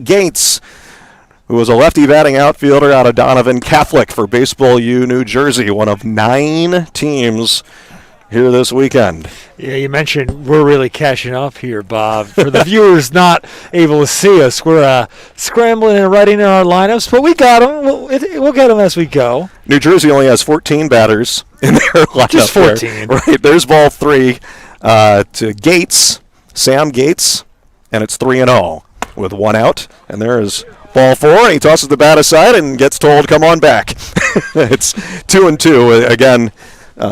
Gates, who was a lefty batting outfielder out of Donovan Catholic for Baseball U, New Jersey, one of 9 teams here this weekend. Yeah, you mentioned we're really catching up here, Bob. For the viewers not able to see us, we're scrambling and writing in our lineups, but we got them. We'll get them as we go. New Jersey only has 14 batters in their lineup. Just 14. There. Right, there's ball 3 to Gates, Sam Gates, and it's 3-0 with 1 out. And there is ball 4, and he tosses the bat aside and gets told, come on back. It's 2-2. Again,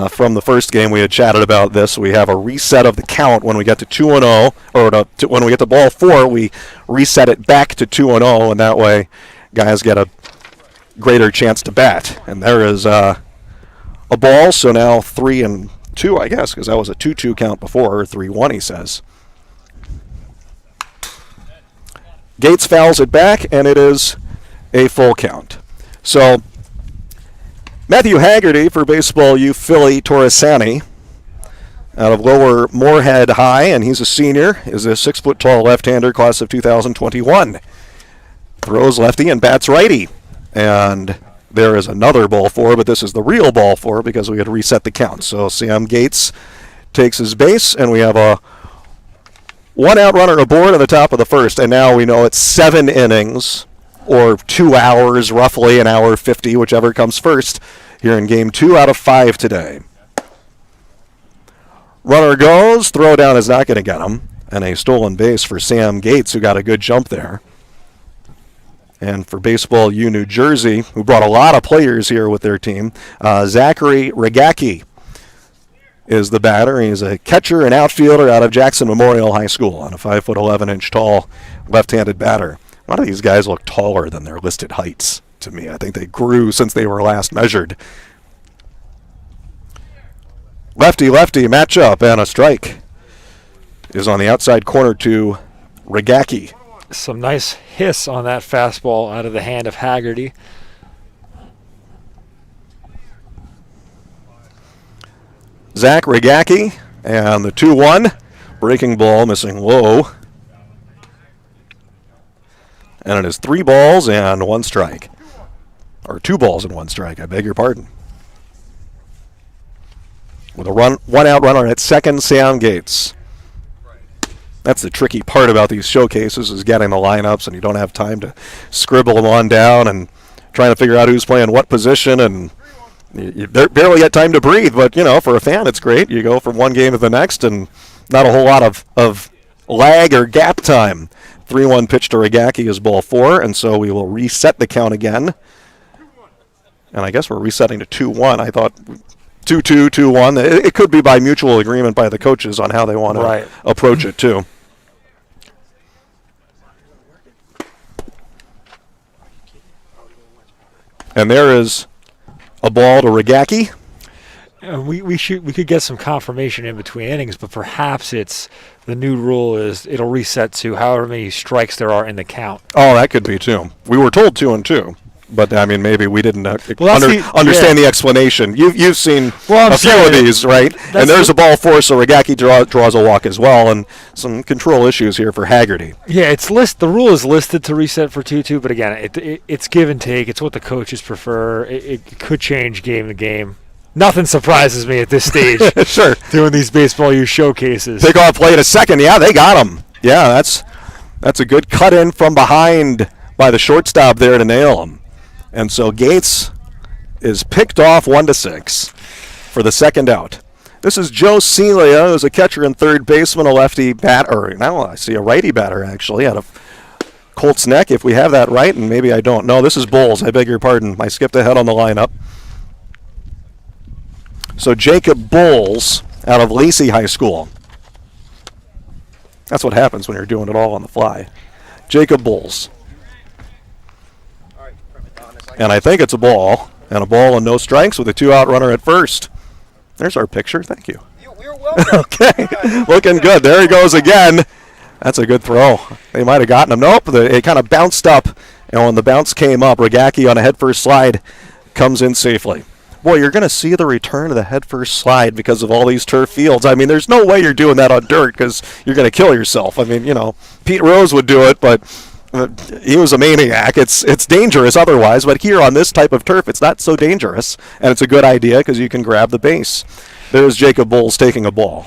from the first game we had chatted about this. We have a reset of the count when we get to 2-0, or when we get to ball 4, we reset it back to 2-0, and that way guys get a greater chance to bat. And there is a ball, so now 3-2, I guess, because that was a 2-2 count before, or 3-1, he says. Gates fouls it back, and it is a full count. So Matthew Haggerty for Baseball U Philly Torresanni out of Lower Moorhead High, and he's a senior, is a 6-foot-tall left-hander, class of 2021. Throws lefty and bats righty. And there is another ball 4, but this is the real ball 4 because we had reset the count. So Sam Gates takes his base, and we have a 1-out runner aboard in the top of the first, and now we know it's 7 innings, or 2 hours, roughly, an hour 50, whichever comes first, here in game 2 out of 5 today. Runner goes, throw down is not going to get him, and a stolen base for Sam Gates, who got a good jump there. And for Baseball U New Jersey, who brought a lot of players here with their team, Zachary Regacki is the batter. He's a catcher and outfielder out of Jackson Memorial High School, on a 5'11" tall left-handed batter. A lot of these guys look taller than their listed heights to me. I think they grew since they were last measured. Lefty-lefty matchup, and a strike is on the outside corner to Regacki. Some nice hiss on that fastball out of the hand of Haggerty. Zach Regacki, and the 2-1. Breaking ball, missing low. And it is 3 balls and 1 strike. Or 2 balls and 1 strike, I beg your pardon. With a 1-out runner at second, Sam Gates. That's the tricky part about these showcases, is getting the lineups, and you don't have time to scribble them on down and trying to figure out who's playing what position, and you barely get time to breathe. But, for a fan, it's great. You go from one game to the next, and not a whole lot of lag or gap time. 3-1 pitch to Regacki is ball 4, and so we will reset the count again. And I guess we're resetting to 2-1. I thought 2-2, 2-1. It could be by mutual agreement by the coaches on how they want to approach it, too. And there is a ball to Regacki. We could get some confirmation in between innings, but perhaps it's the new rule is it'll reset to however many strikes there are in the count. Oh, that could be too. We were told 2-2, but I mean maybe we didn't understand the explanation. You've seen a few of these, right? And there's a ball 4, so Regacki draws a walk as well, and some control issues here for Haggerty. Yeah, the rule is listed to reset for 2-2, but again, it's give and take. It's what the coaches prefer. It could change game to game. Nothing surprises me at this stage. Sure. Doing these Baseball U showcases. Pickoff play to second. Yeah, they got him. Yeah, that's a good cut in from behind by the shortstop there to nail him. And so Gates is picked off 1-6 for the second out. This is Joe Celia, who's a catcher and third baseman, a lefty batter. Now I see a righty batter, actually, out of Colts Neck, if we have that right, and maybe I don't. No, this is Bowles. I beg your pardon. I skipped ahead on the lineup. So Jacob Bowles out of Lacey High School. That's what happens when you're doing it all on the fly. Jacob Bowles. And I think it's a ball. And a ball and no strikes with a 2-out runner at first. There's our picture. Thank you. You're welcome. Okay. Looking good. There he goes again. That's a good throw. They might have gotten him. Nope. It kind of bounced up. And when the bounce came up, Regacki on a headfirst slide comes in safely. Boy, you're going to see the return of the headfirst slide because of all these turf fields. I mean, there's no way you're doing that on dirt because you're going to kill yourself. I mean, Pete Rose would do it, but he was a maniac. It's dangerous otherwise, but here on this type of turf, it's not so dangerous, and it's a good idea because you can grab the base. There's Jacob Bowles taking a ball.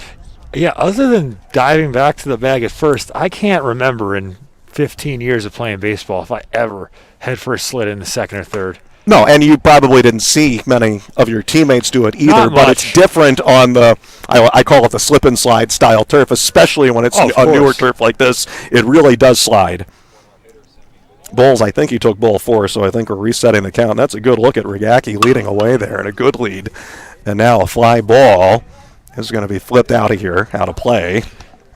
Yeah, other than diving back to the bag at first, I can't remember in 15 years of playing baseball if I ever headfirst slid in the second or third. No, and you probably didn't see many of your teammates do it either, Not but much. it's different on the, I call it the slip and slide style turf, especially when it's Oh, of a newer course. turf like this. It really does slide. Bowles, I think he took ball 4, so I think we're resetting the count. That's a good look at Regacki leading away there, and a good lead. And now a fly ball is going to be flipped out of here, out of play.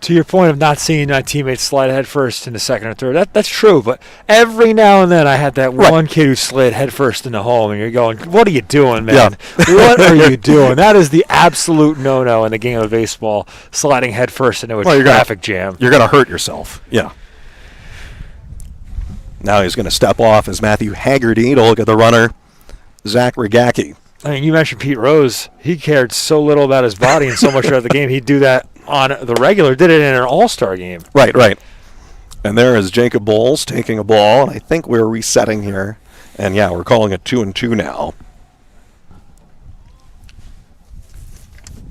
To your point of not seeing my teammates slide head first into second or third, that's true. But every now and then I had that one kid who slid head first into home, and you're going, what are you doing, man? Yeah. What are you doing? That is the absolute no-no in the game of baseball, sliding head first into a traffic jam. You're going to hurt yourself. Yeah. Now he's going to step off as Matthew Haggerty to look at the runner, Zach Regacki. I mean, you mentioned Pete Rose. He cared so little about his body and so much about the game. He'd do that on the regular, did it in an all-star game. Right. And there is Jacob Bowles taking a ball. I think we're resetting here. And, yeah, we're calling it 2-2 now.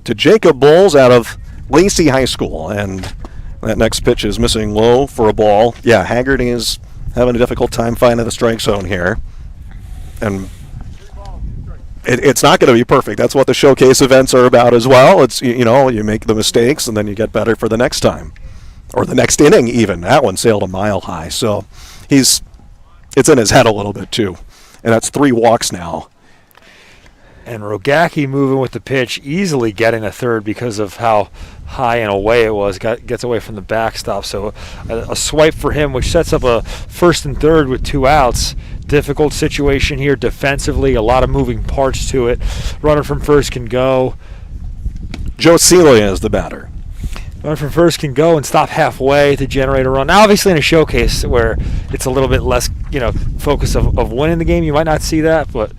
To Jacob Bowles out of Lacey High School. And that next pitch is missing low for a ball. Yeah, Haggerty is having a difficult time finding the strike zone here. And it's not going to be perfect. That's what the showcase events are about as well. It's, you make the mistakes and then you get better for the next time. Or the next inning even. That one sailed a mile high. So it's in his head a little bit too. And that's 3 walks now. And Regacki moving with the pitch, easily getting a third because of how high and away it was. Gets away from the backstop. So a swipe for him, which sets up a first and third with 2 outs. Difficult situation here defensively. A lot of moving parts to it. Runner from first can go. Joe Celia is the batter. Runner from first can go and stop halfway to generate a run. Now, obviously, in a showcase where it's a little bit less, focus of winning the game, you might not see that, but.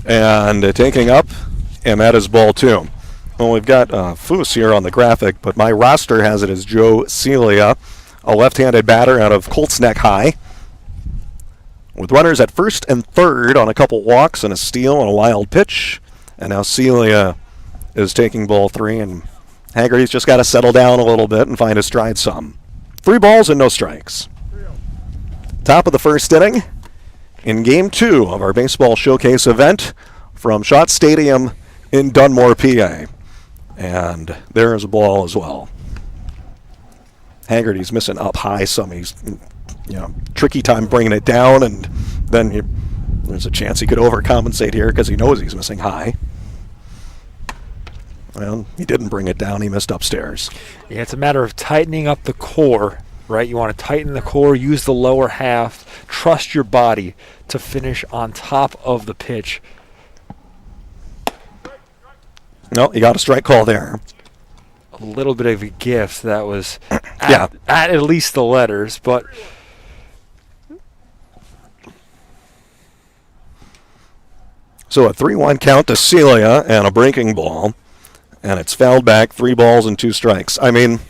And taking up, and that is ball 2. Well, we've got Foose here on the graphic, but my roster has it as Joe Celia, a left-handed batter out of Colts Neck High, with runners at first and third on a couple walks and a steal and a wild pitch. And now Celia is taking ball 3, and Haggerty's just got to settle down a little bit and find his stride some. 3 balls and no strikes. Top of the first inning in Game 2 of our Baseball Showcase event from Schott Stadium in Dunmore, PA. And there is a ball as well. Haggerty's missing up high some. He's, tricky time bringing it down, and then there's a chance he could overcompensate here because he knows he's missing high. Well, he didn't bring it down. He missed upstairs. Yeah, it's a matter of tightening up the core, right? You want to tighten the core, use the lower half, trust your body to finish on top of the pitch. No, you got a strike call there. A little bit of a gift that was at least the letters, but so a 3-1 count to Celia and a breaking ball, and it's fouled back, 3 balls and 2 strikes. I mean,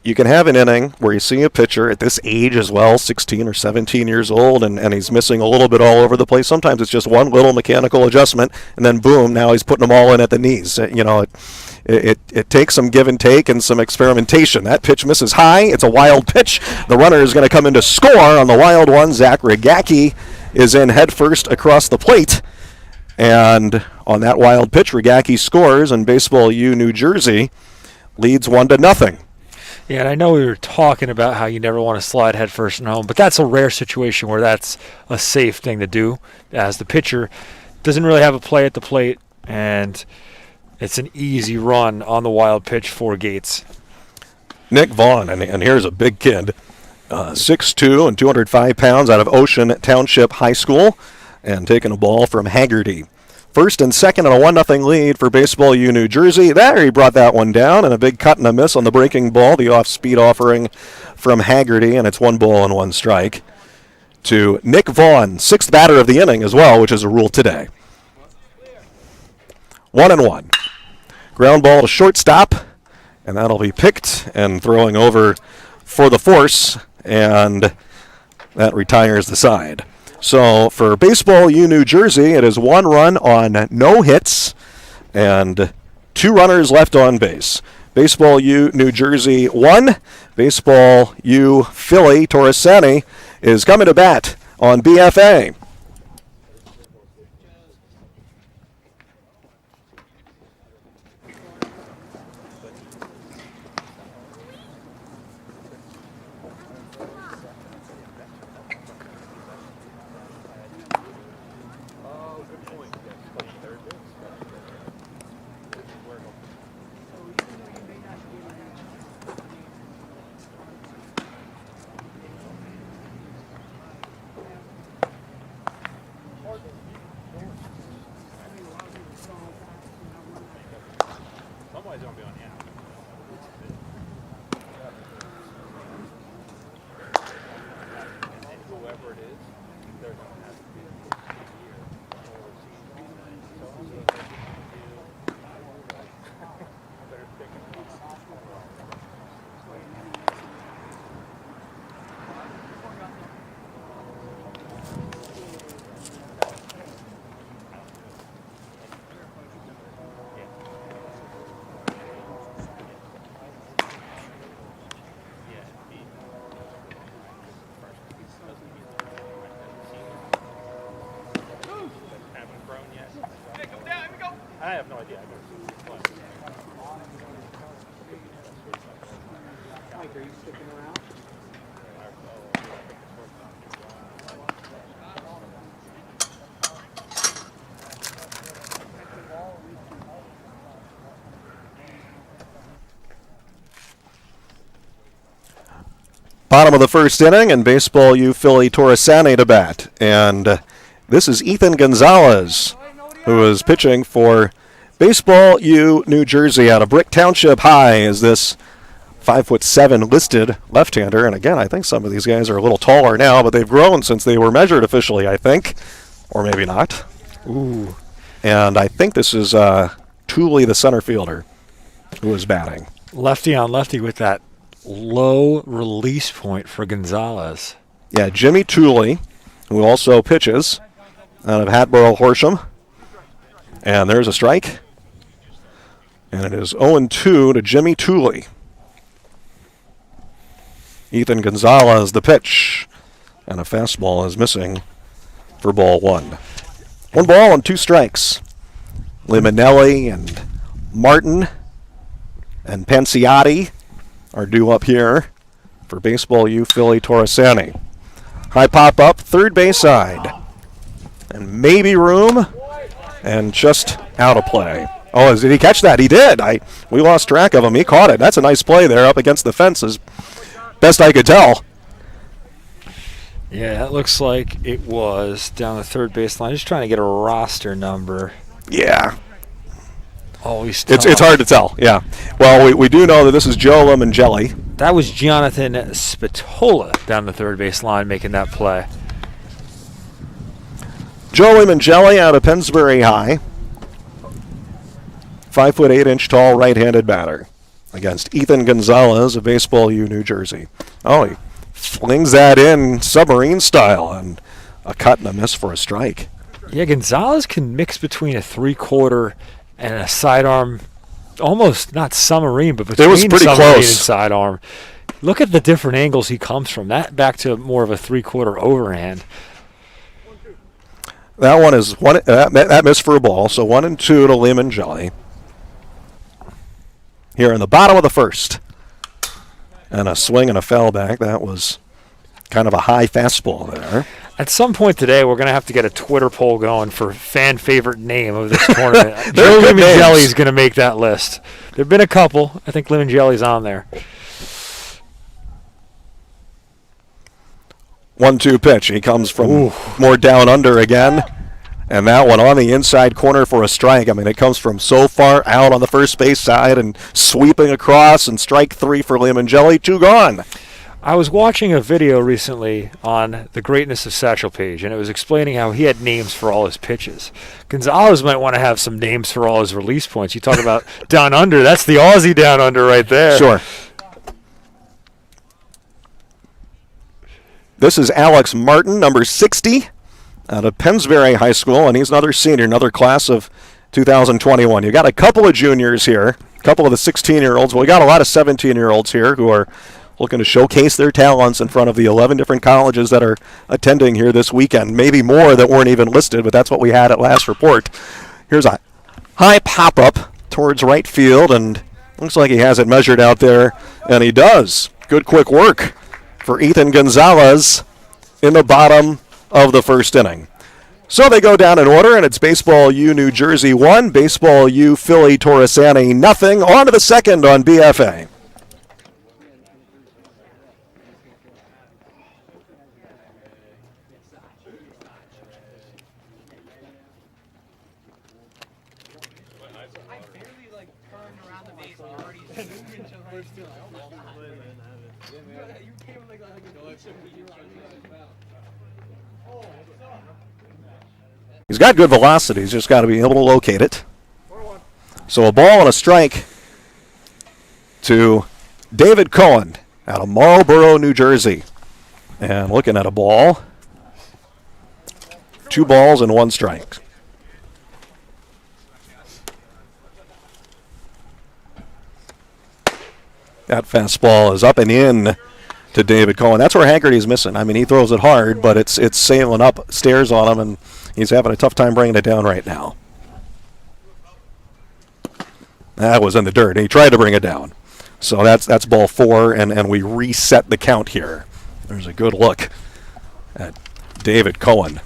you can have an inning where you see a pitcher at this age as well, 16 or 17 years old, and he's missing a little bit all over the place. Sometimes it's just one little mechanical adjustment, and then boom, now he's putting them all in at the knees. It takes some give and take and some experimentation. That pitch misses high. It's a wild pitch. The runner is going to come in to score on the wild one. Zach Regacki is in head first across the plate. And on that wild pitch, Regacki scores, and Baseball U New Jersey leads 1-0. yeah, and I know we were talking about how you never want to slide head first and home, but that's a rare situation where that's a safe thing to do, as the pitcher doesn't really have a play at the plate, and it's an easy run on the wild pitch for Gates. Nick Vaughn, and here's a big kid, 6'2" and 205 pounds out of Ocean Township High School, and taking a ball from Haggerty. First and second and a 1-0 lead for Baseball U New Jersey. There, he brought that one down, and a big cut and a miss on the breaking ball, the off-speed offering from Haggerty, and it's 1 ball and 1 strike to Nick Vaughn, 6th batter of the inning as well, which is a rule today. 1-1. Ground ball to shortstop, and that'll be picked, and throwing over for the force, and that retires the side. So for Baseball U New Jersey, it is 1 run on no hits and 2 runners left on base. Baseball U New Jersey 1, Baseball U Philly Torresanni is coming to bat on BFA. I have no idea. Mike, are you sticking around? Bottom of the first inning, and Baseball U Philly Torresanni to bat. And this is Ethan Gonzalez, who is pitching for Baseball U New Jersey out of Brick Township High. Is this 5'7" listed left-hander? And again, I think some of these guys are a little taller now, but they've grown since they were measured officially, I think. Or maybe not. Ooh. And I think this is Tooley, the center fielder, who is batting. Lefty on lefty with that low release point for Gonzalez. Yeah, Jimmy Tooley, who also pitches out of Hatboro Horsham. And there's a strike. And it is 0-2 to Jimmy Tooley. Ethan Gonzalez, the pitch. And a fastball is missing for ball 1. 1 ball and 2 strikes. Limonelli and Martin and Panciotti are due up here for Baseball U Philly Torresanni. High pop up, third base side. And maybe room, and just out of play. Oh, did he catch that? He did. We lost track of him. He caught it. That's a nice play there up against the fences. Best I could tell. Yeah, that looks like it was down the third baseline. Just trying to get a roster number. Yeah. Always tough. It's hard to tell, yeah. Well, we do know that this is Joe Limongelli. That was Jonathan Spatola down the third baseline making that play. Joe Limongelli out of Pennsbury High. 5'8" tall right-handed batter against Ethan Gonzalez of Baseball U New Jersey. Oh, he flings that in submarine style, and a cut and a miss for a strike. Yeah, Gonzalez can mix between a 3/4 and a sidearm, almost not submarine, but between it was pretty submarine close. And sidearm. Look at the different angles he comes from. That back to more of a 3/4 overhand. That one is one. That missed for a ball, so 1-2 to Limongelli. Here in the bottom of the first. And a swing and a foul back. That was kind of a high fastball there. At some point today, we're going to have to get a Twitter poll going for fan favorite name of this tournament. Joe Limongelli is going to make that list. There have been a couple. I think Limongelli's on there. 1-2 pitch. He comes from more down under again. And that one on the inside corner for a strike. I mean, it comes from so far out on the first base side and sweeping across, and strike 3 for Limongelli. 2 gone. I was watching a video recently on the greatness of Satchel Paige, and it was explaining how he had names for all his pitches. Gonzalez might want to have some names for all his release points. You talk about down under. That's the Aussie down under right there. Sure. This is Alex Martin, number 60, out of Pennsbury High School, and he's another senior, another class of 2021. You got a couple of juniors here, a couple of the 16-year-olds. Well, we got a lot of 17-year-olds here who are looking to showcase their talents in front of the 11 different colleges that are attending here this weekend. Maybe more that weren't even listed, but that's what we had at last report. Here's a high pop-up towards right field, and looks like he has it measured out there, and he does. Good quick work for Ethan Gonzalez in the bottom of the first inning. So they go down in order, and it's Baseball U New Jersey 1, Baseball U Philly Torresanni nothing. On to the second on BFA. He's got good velocity. He's just got to be able to locate it. So a ball and a strike to David Cohen out of Marlboro, New Jersey. And looking at a ball, 2 balls and 1 strike. That fastball is up and in to David Cohen. That's where Haggerty's missing. I mean, he throws it hard, but it's sailing up stairs on him, and he's having a tough time bringing it down right now. That was in the dirt. He tried to bring it down. So that's ball 4, and we reset the count here. There's a good look at David Cohen.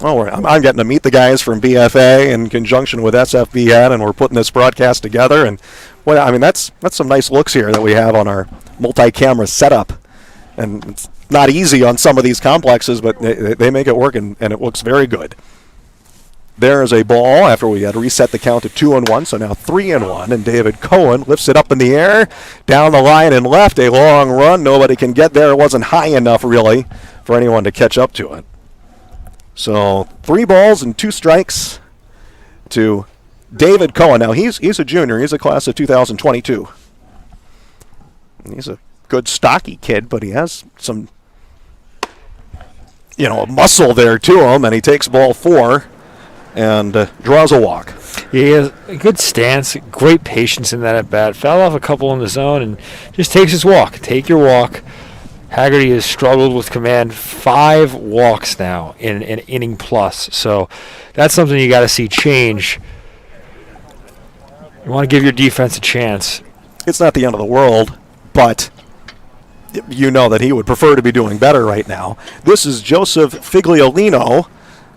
Oh, I'm getting to meet the guys from BFA in conjunction with SFBN, and we're putting this broadcast together. And well, I mean, that's some nice looks here that we have on our multi-camera setup. And it's not easy on some of these complexes, but they make it work, and it looks very good. There is a ball after we had reset the count to 2-1, so now 3-1, and David Cohen lifts it up in the air, down the line and left, a long run. Nobody can get there. It wasn't high enough, really, for anyone to catch up to it. So 3 balls and 2 strikes to David Cohen. Now, he's a junior. He's a class of 2022. He's a good, stocky kid, but he has some, muscle there to him, and he takes ball 4 and draws a walk. He has a good stance, great patience in that at-bat. Fouled off a couple in the zone and just takes his walk. Take your walk. Haggerty has struggled with command, 5 walks now in an inning plus. So that's something you got to see change. You want to give your defense a chance. It's not the end of the world, but you know that he would prefer to be doing better right now. This is Joseph Figliolino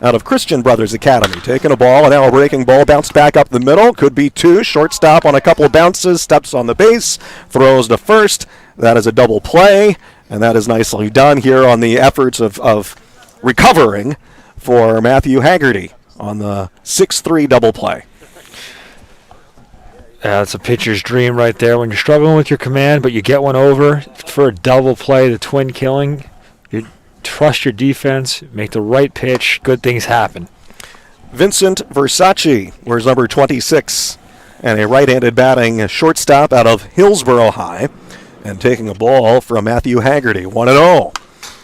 out of Christian Brothers Academy. Taking a ball, and now a breaking ball, bounced back up the middle. Could be 2. Shortstop on a couple of bounces, steps on the base, throws to first. That is a double play, and that is nicely done here on the efforts of recovering for Matthew Haggerty on the 6-3 double play. It's a pitcher's dream right there. When you're struggling with your command, but you get one over for a double play, the twin killing, you trust your defense, make the right pitch, good things happen. Vincent Versace wears number 26, and a right-handed batting shortstop out of Hillsborough High, and taking a ball from Matthew Haggerty, 1-0.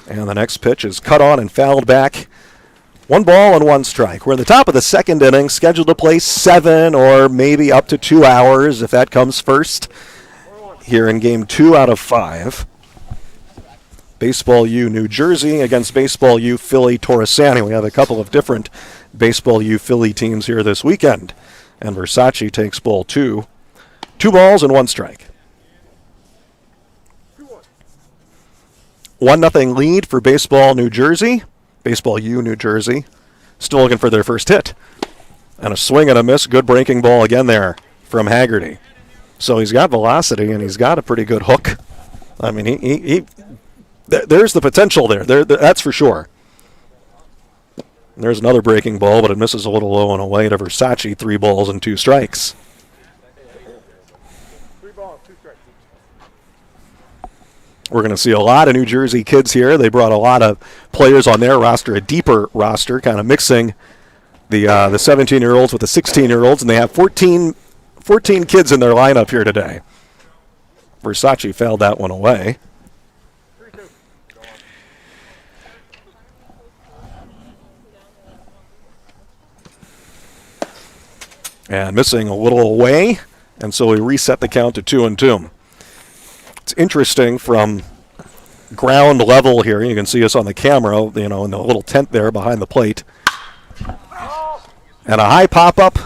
And the next pitch is cut on and fouled back. 1 ball and 1 strike. We're in the top of the second inning, scheduled to play 7 or maybe up to 2 hours if that comes first here in game 2 out of 5. Baseball U New Jersey against Baseball U Philly Torresanni. We have a couple of different Baseball U Philly teams here this weekend. And Versace takes ball 2. 2 balls and 1 strike. 1-0 lead for Baseball New Jersey. Baseball U New Jersey still looking for their first hit. And a swing and a miss. Good breaking ball again there from Haggerty. So he's got velocity, and he's got a pretty good hook. I mean, he there's the potential there. That's for sure. There's another breaking ball, but it misses a little low and away to Versace. 3 balls and 2 strikes. We're going to see a lot of New Jersey kids here. They brought a lot of players on their roster, a deeper roster, kind of mixing the 17-year-olds with the 16-year-olds, and they have 14 kids in their lineup here today. Versace fouled that one away. And missing a little away, and so we reset the count to 2-2. It's interesting from ground level here. You can see us on the camera, in the little tent there behind the plate. And a high pop-up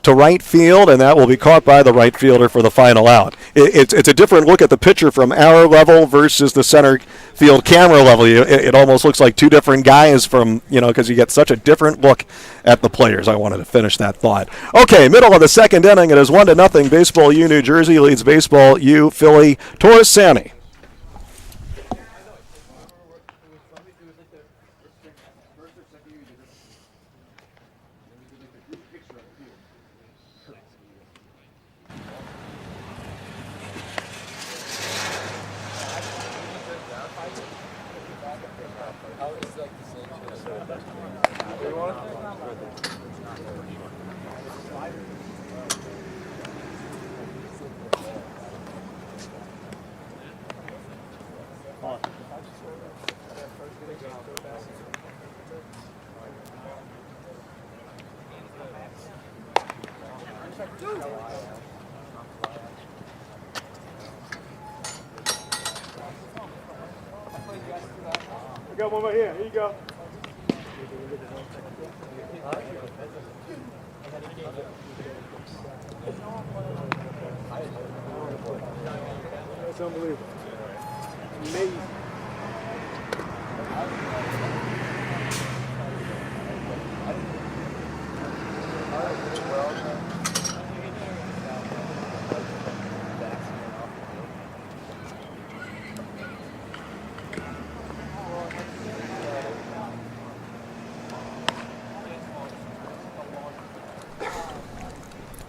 to right field, and that will be caught by the right fielder for the final out. It's a different look at the pitcher from our level versus the center field camera level. It almost looks like two different guys from, because you get such a different look at the players. I wanted to finish that thought. Okay, middle of the second inning. It is 1-0. Baseball U New Jersey leads Baseball U Philly Torresanni. I got one right here. Here you go. That's unbelievable. Amazing.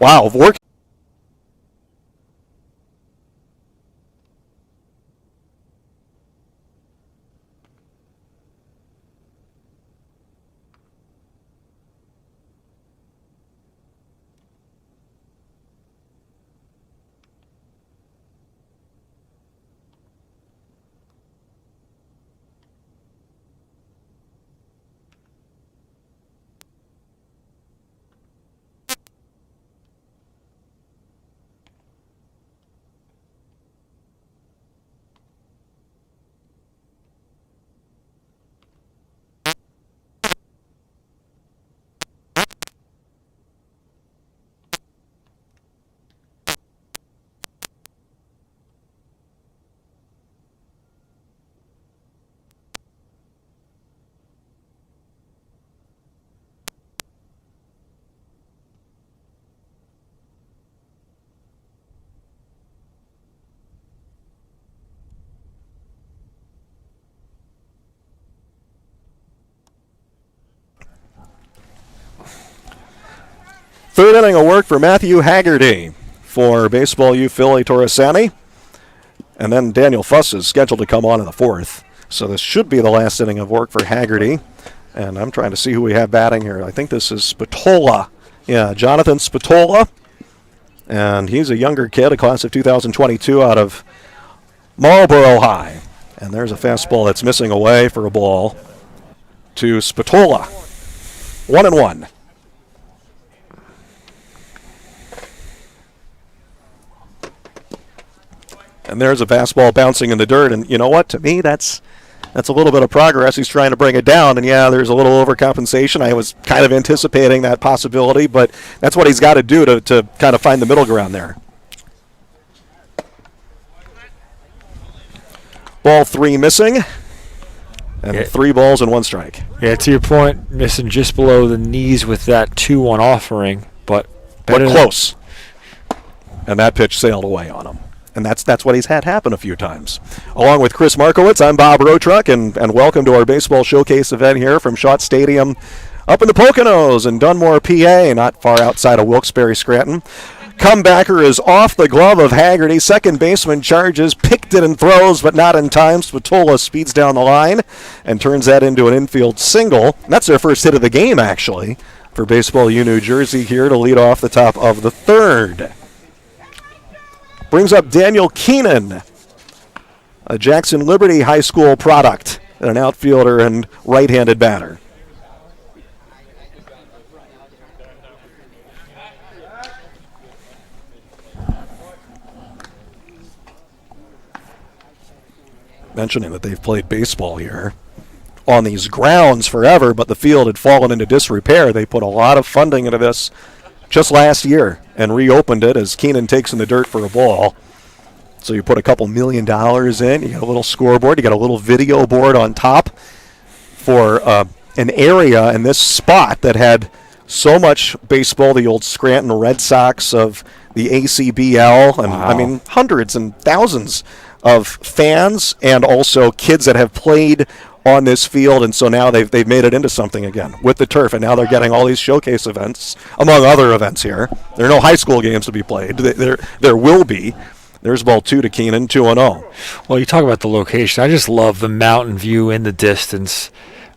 Wow, work. Third inning of work for Matthew Haggerty for Baseball U Philly Torresanni. And then Daniel Fuss is scheduled to come on in the fourth. So this should be the last inning of work for Haggerty. And I'm trying to see who we have batting here. I think this is SPATOLA. Yeah, Jonathan SPATOLA. And he's a younger kid, a class of 2022 out of Marlboro High. And there's a fastball that's missing away for a ball to SPATOLA. 1-1. And there's a fastball bouncing in the dirt. And you know what? To me, that's a little bit of progress. He's trying to bring it down. And, yeah, there's a little overcompensation. I was kind of anticipating that possibility. But that's what he's got to do to kind of find the middle ground there. Ball 3 missing. And 3 balls and 1 strike. Yeah, to your point, missing just below the knees with that 2-1 offering. But close. And that pitch sailed away on him. And that's what he's had happen a few times. Along with Chris Markowitz, I'm Bob Rotruck, and welcome to our baseball showcase event here from Schott Stadium up in the Poconos in Dunmore, PA, not far outside of Wilkes-Barre, Scranton. Comebacker is off the glove of Haggerty. Second baseman charges, picked it and throws, but not in time. SPATOLA speeds down the line and turns that into an infield single. And that's their first hit of the game, actually, for Baseball U New Jersey here to lead off the top of the third. Brings up Daniel Keenan, a Jackson Liberty High School product, and an outfielder and right-handed batter. mentioning that they've played baseball here on these grounds forever, but the field had fallen into disrepair. They put a lot of funding into this just last year and reopened it as Keenan takes in the dirt for a ball. So you put a couple $1 million in, you got a little scoreboard, you got a little video board on top for an area in this spot that had so much baseball, the old Scranton Red Sox of the ACBL, and Wow. I mean hundreds and thousands of fans and also kids that have played on this field, and so now they've made it into something again with the turf, and now they're getting all these showcase events, among other events here. There are no high school games to be played. There will be. There's ball 2 to Keenan, 2-0. Well, you talk about the location. I just love the mountain view in the distance.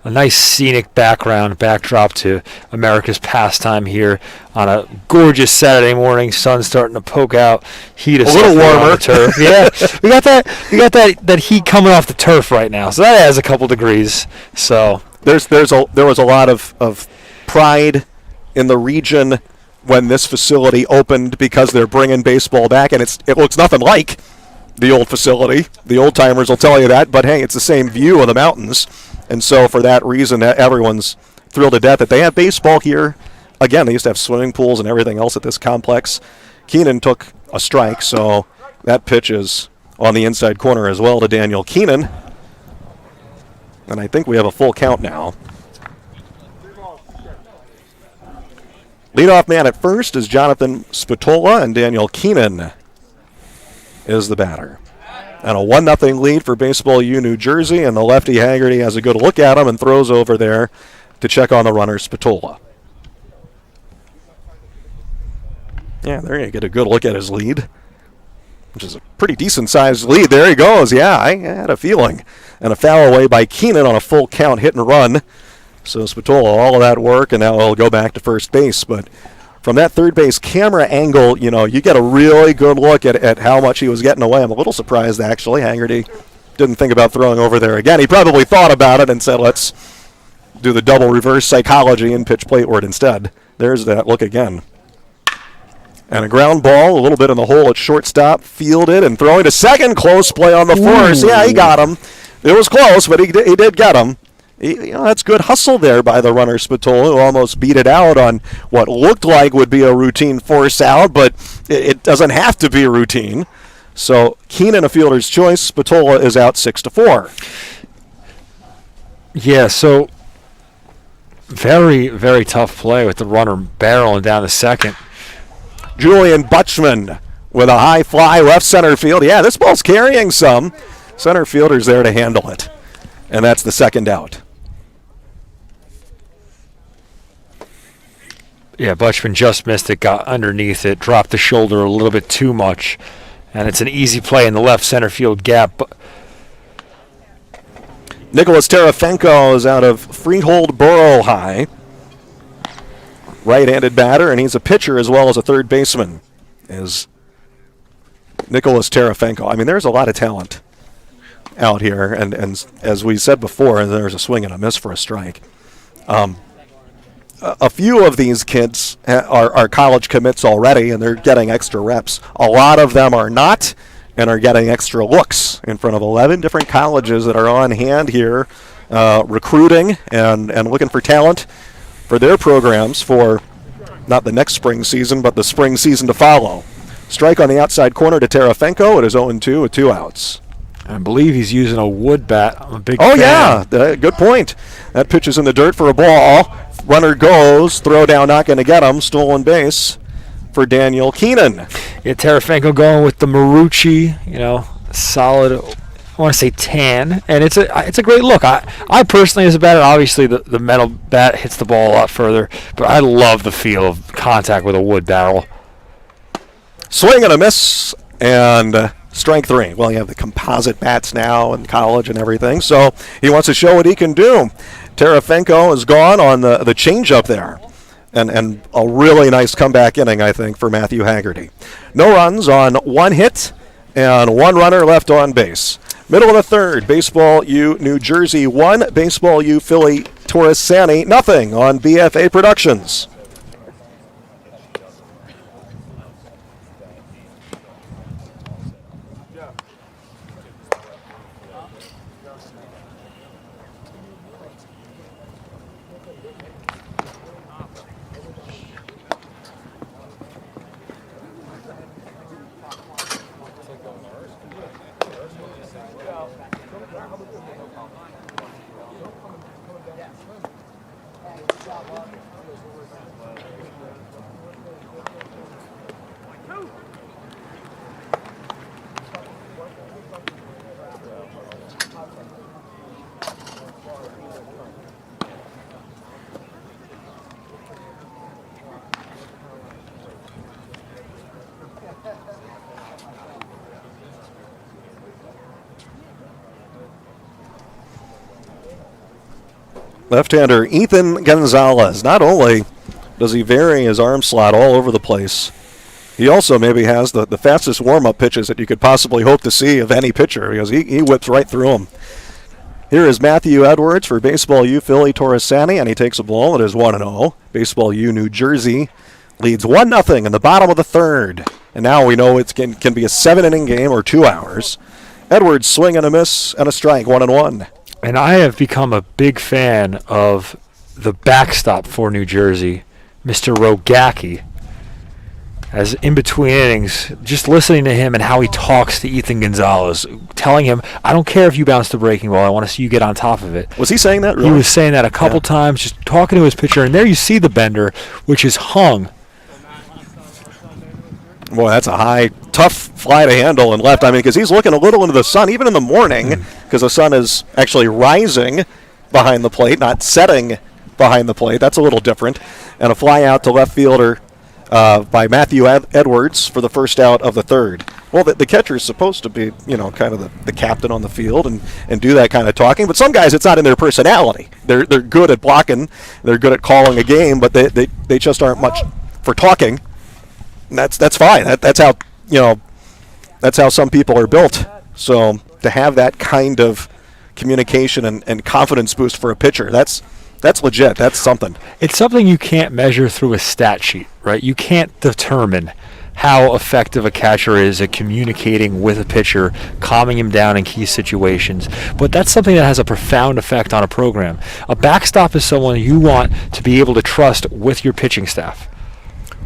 A nice scenic backdrop to America's pastime here on a gorgeous Saturday morning. Sun starting to poke out. Heat is A little on warmer. the turf. Yeah, we got that heat coming off the turf right now. So that adds a couple degrees. So There was a lot of pride in the region when this facility opened because they're bringing baseball back, and it looks nothing like the old facility. The old timers will tell you that, but hey, it's the same view of the mountains. And so for that reason, everyone's thrilled to death that they have baseball here. Again, they used to have swimming pools and everything else at this complex. Keenan took a strike, so that pitch is on the inside corner as well to Daniel Keenan. And I think we have a full count now. Leadoff man at first is Jonathan Spatola, and Daniel Keenan is the batter. And a 1-0 lead for Baseball U New Jersey, and the lefty Haggerty has a good look at him and throws over there to check on the runner Spatola. Yeah, there you get a good look at his lead, which is a pretty decent-sized lead. There he goes. Yeah, I had a feeling. And a foul away by Keenan on a full count hit and run. So Spatola, all of that work, and now he'll go back to first base. But from that third base camera angle, you know, you get a really good look at how much he was getting away. I'm a little surprised, actually. Haggerty didn't think about throwing over there again. He probably thought about it and said, let's do the double reverse psychology and pitch plateward instead. There's that look again. And a ground ball, a little bit in the hole at shortstop, fielded and throwing to second. Close play on the force. Yeah, he got him. It was close, but he did get him. That's good hustle there by the runner Spatola, who almost beat it out on what looked like would be a routine force out, but it doesn't have to be routine. So Keenan a fielder's choice. Spatola is out 6-4. yeah, so very, very tough play with the runner barreling down to second. Julian Butchman with a high fly left center field. Yeah, this ball's carrying some. Center fielder's there to handle it. And that's the second out. Yeah, Butchman just missed it, got underneath it, dropped the shoulder a little bit too much, and it's an easy play in the left center field gap. Nicholas Terafenko is out of Freehold Borough High. Right-handed batter, and he's a pitcher as well as a third baseman, is Nicholas Terafenko. I mean, there's a lot of talent out here, and as we said before, there's a swing and a miss for a strike. A few of these kids are college commits already, and they're getting extra reps. A lot of them are not, and are getting extra looks in front of 11 different colleges that are on hand here, recruiting and looking for talent for their programs for not the next spring season, but the spring season to follow. Strike on the outside corner to Terafenko. It is 0-2 with 2 outs. I believe he's using a wood bat. I'm a big Oh, fan. yeah, good point. That pitch is in the dirt for a ball. Runner goes, throw down, not going to get him. Stolen base for Daniel Keenan. Yeah, Terafenko going with the Marucci, solid, I want to say tan, and it's a great look. I personally, as a batter, obviously the metal bat hits the ball a lot further, but I love the feel of contact with a wood barrel. Swing and a miss, and strike 3. Well, you have the composite bats now in college and everything, so he wants to show what he can do. Terafenko is gone on the changeup there. And a really nice comeback inning, I think, for Matthew Haggerty. No runs on 1 hit and 1 runner left on base. Middle of the third, Baseball U New Jersey 1, Baseball U Philly Torresanni 0 on BFA Productions. Left-hander Ethan Gonzalez. Not only does he vary his arm slot all over the place, he also maybe has the fastest warm-up pitches that you could possibly hope to see of any pitcher, because he whips right through them. Here is Matthew Edwards for Baseball U Philly Torresanni, and he takes a ball. It is 1-0. Baseball U New Jersey leads 1-0 in the bottom of the third. And now we know it can be a 7-inning game or 2 hours. Edwards swing and a miss and a strike, 1-1. And I have become a big fan of the backstop for New Jersey, Mr. Rogacki. As in between innings, just listening to him and how he talks to Ethan Gonzalez, telling him, I don't care if you bounce the breaking ball, I want to see you get on top of it. Was he saying that? Really? He was saying that a couple times, just talking to his pitcher, and there you see the bender, which is hung. Boy, that's a high, tough fly to handle and left. I mean, because he's looking a little into the sun, even in the morning, because the sun is actually rising behind the plate, not setting behind the plate. That's a little different. And a fly out to left fielder by Matthew Edwards for the first out of the third. Well, the catcher is supposed to be, kind of the captain on the field and do that kind of talking. But some guys, it's not in their personality. They're good at blocking. They're good at calling a game, but they just aren't much for talking. And that's fine. That's how that's how some people are built. So to have that kind of communication and confidence boost for a pitcher, that's legit. That's something. It's something you can't measure through a stat sheet, right? You can't determine how effective a catcher is at communicating with a pitcher, calming him down in key situations. But that's something that has a profound effect on a program. A backstop is someone you want to be able to trust with your pitching staff.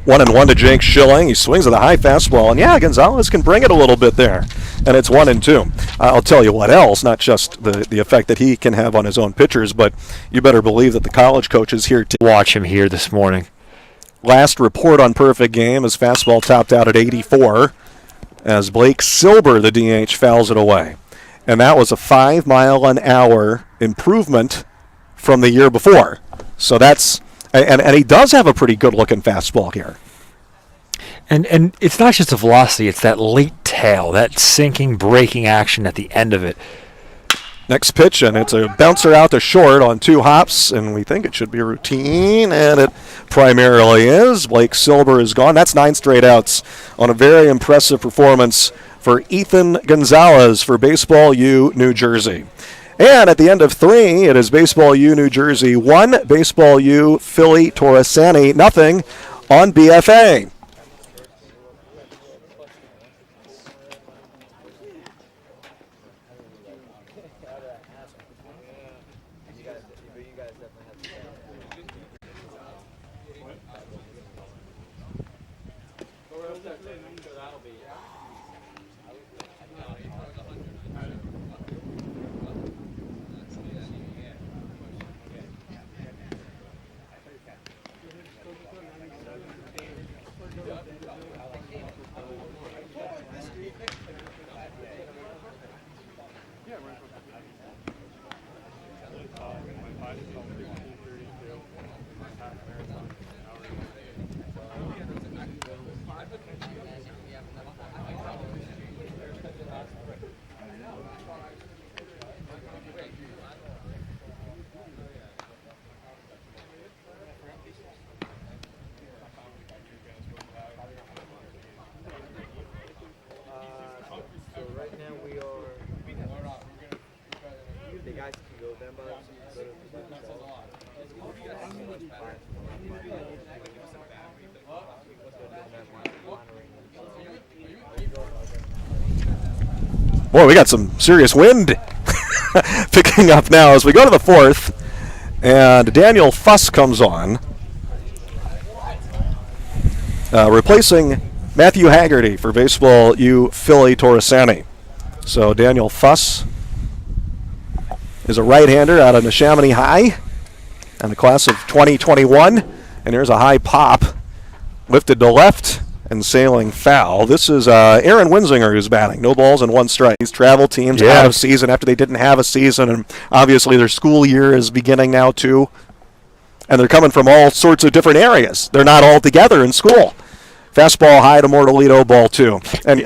1-1 to Jake Schilling. He swings at a high fastball, and Gonzalez can bring it a little bit there. And it's 1-2. I'll tell you what else, not just the effect that he can have on his own pitchers, but you better believe that the college coach is here to watch him here this morning. Last report on perfect game, his fastball topped out at 84 as Blake Silber, the DH, fouls it away. And that was a 5-mile-an-hour improvement from the year before. So that's... And he does have a pretty good-looking fastball here. And it's not just the velocity, it's that late tail, that sinking, breaking action at the end of it. Next pitch, and it's a bouncer out to short on 2 hops, and we think it should be a routine, and it primarily is. Blake Silber is gone. That's 9 straight outs on a very impressive performance for Ethan Gonzalez for Baseball U New Jersey. And at the end of 3, it is Baseball U New Jersey 1, Baseball U Philly Torresanni 0 on BFA. Boy, we got some serious wind picking up now as we go to the fourth, and Daniel Fuss comes on, replacing Matthew Haggerty for Baseball U Philly Torresanni. So Daniel Fuss is a right-hander out of Neshaminy High and the class of 2021. And here's a high pop, lifted to left and sailing foul. This is Aaron Winsinger who's batting. No balls and one strike. These travel teams out of season after they didn't have a season, and obviously their school year is beginning now too. And they're coming from all sorts of different areas. They're not all together in school. Fastball high to Mortalito, ball two. And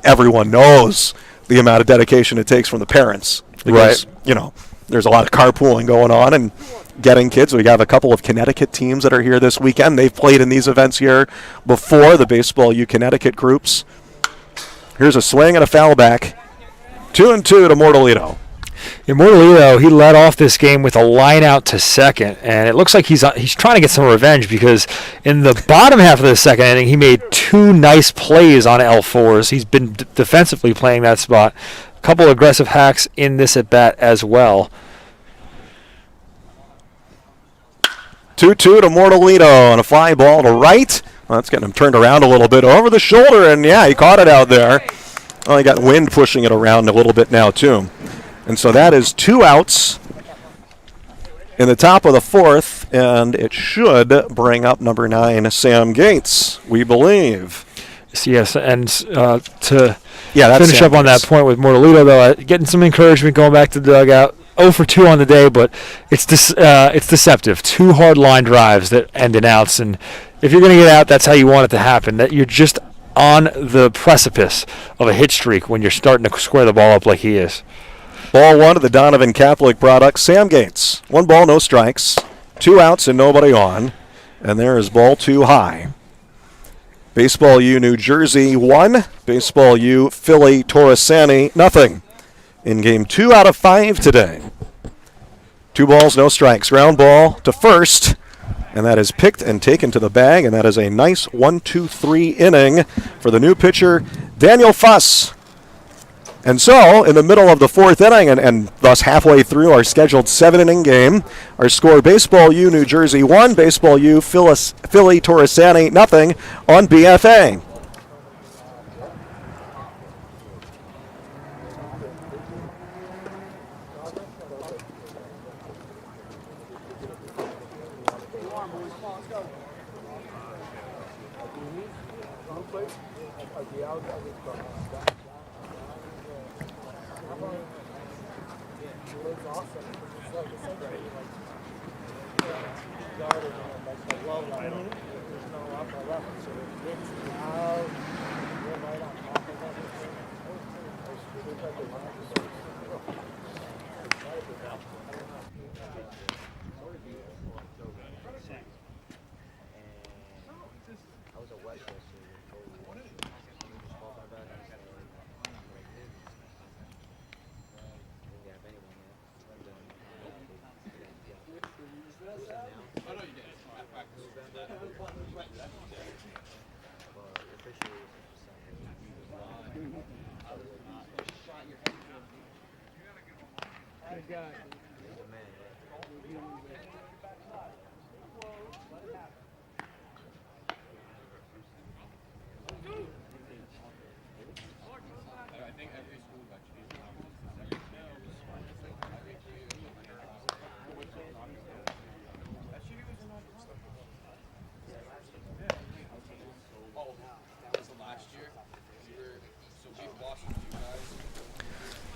everyone knows the amount of dedication it takes from the parents. Because, there's a lot of carpooling going on and getting kids. We have a couple of Connecticut teams that are here this weekend. They've played in these events here before, the Baseball U Connecticut groups. Here's a swing and a foul back. 2-2 to Mortalito. Mortalito, he led off this game with a line out to second, and it looks like he's trying to get some revenge because in the bottom half of the second inning, he made two nice plays on L4s. He's been defensively playing that spot. A couple aggressive hacks in this at bat as well. 2-2 to Mortalito on a fly ball to right. Well, that's getting him turned around a little bit over the shoulder, and he caught it out there. Well, he got wind pushing it around a little bit now too. And so that is 2 outs in the top of the fourth, and it should bring up number 9, Sam Gates, we believe. Yes, and to that's finish up on that point with Mortalito, though, getting some encouragement going back to the dugout. 0 for 2 on the day, but it's deceptive. 2 hard line drives that end in outs, and if you're going to get out, that's how you want it to happen. That you're just on the precipice of a hit streak when you're starting to square the ball up like he is. Ball 1 of the Donovan Catholic product, Sam Gates. 1 ball, no strikes. 2 outs and nobody on. And there is ball 2 high. Baseball U New Jersey 1. Baseball U Philly Torresanni nothing. In game 2 out of 5 today. 2 balls, no strikes. Ground ball to first. And that is picked and taken to the bag. And that is a nice 1-2-3 inning for the new pitcher, Daniel Fuss. And so, in the middle of the 4th inning, and thus halfway through our scheduled 7-inning game, our score, Baseball U New Jersey 1, Baseball U Philly Torresanni nothing on BFA.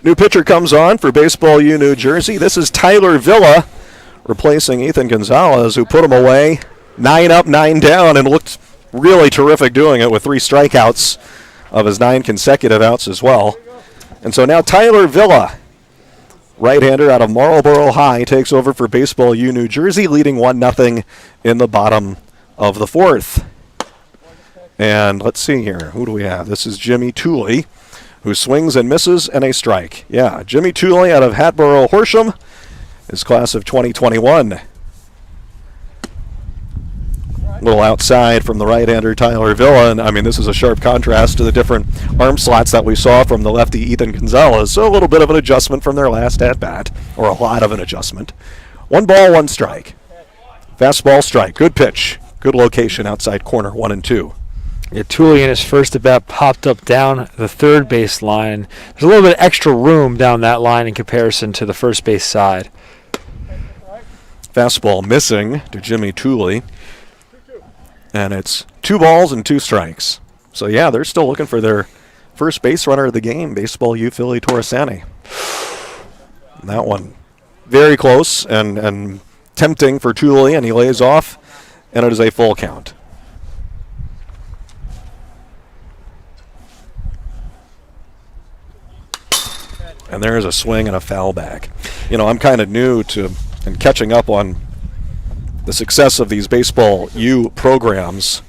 New pitcher comes on for Baseball U New Jersey. This is Tyler Villa, replacing Ethan Gonzalez, who put him away 9 up, 9 down, and looked really terrific doing it with 3 strikeouts of his 9 consecutive outs as well. And so now Tyler Villa, right-hander out of Marlboro High, takes over for Baseball U New Jersey, leading 1-0 in the bottom of the 4th. And let's see here. Who do we have? This is Jimmy Tooley, who swings and misses, and a strike. Yeah, Jimmy Tooley out of Hatboro Horsham, his class of 2021. A little outside from the right-hander Tyler Villa, and I mean this is a sharp contrast to the different arm slots that we saw from the lefty Ethan Gonzalez. So a little bit of an adjustment from their last at-bat, or a lot of an adjustment. 1 ball, 1 strike. Fastball strike, good pitch, good location outside corner 1 and 2. Yeah, Tooley in his first at bat popped up down the third base line. There's a little bit of extra room down that line in comparison to the first base side. Fastball missing to Jimmy Tooley. And it's 2 balls and 2 strikes. So, yeah, they're still looking for their first base runner of the game, Baseball U Philly Torresanni. And that one very close and tempting for Tooley, and he lays off, and it is a full count. And there's a swing and a foul back. You know, I'm kind of new to and catching up on the success of these Baseball U programs,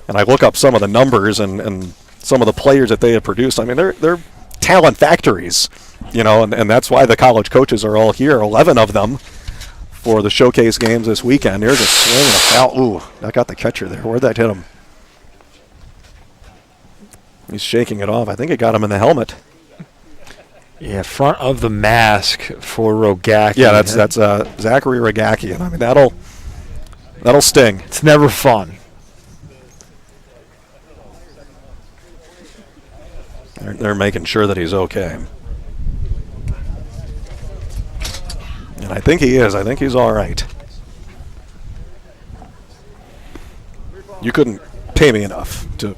and I look up some of the numbers and some of the players that they have produced. I mean, they're talent factories, you know, and that's why the college coaches are all here, 11 of them, for the showcase games this weekend. Here's a swing and a foul. Ooh, that got the catcher there. Where'd that hit him? He's shaking it off. I think it got him in the helmet. Yeah, front of the mask for Rogacki. Yeah, that's Zachary Rogacki, and I mean that'll sting. It's never fun. They're making sure that he's okay, and I think he is. I think he's all right. You couldn't pay me enough to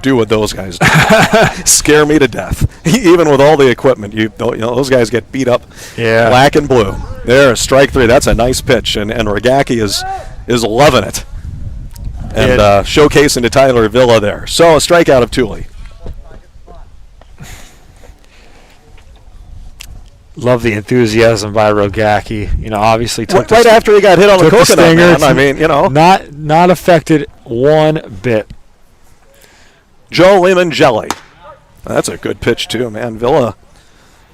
do what those guys do. Scare me to death. Even with all the equipment, you know those guys get beat up, black and blue. There, strike 3. That's a nice pitch, and Rogacki is loving it, and showcasing to Tyler Villa there. So a strikeout of Tooley. Love the enthusiasm by Rogacki. You know, obviously took right after he got hit on the coconut, man. I mean, you know, not affected one bit. Joe Limongelli. That's a good pitch, too, man. Villa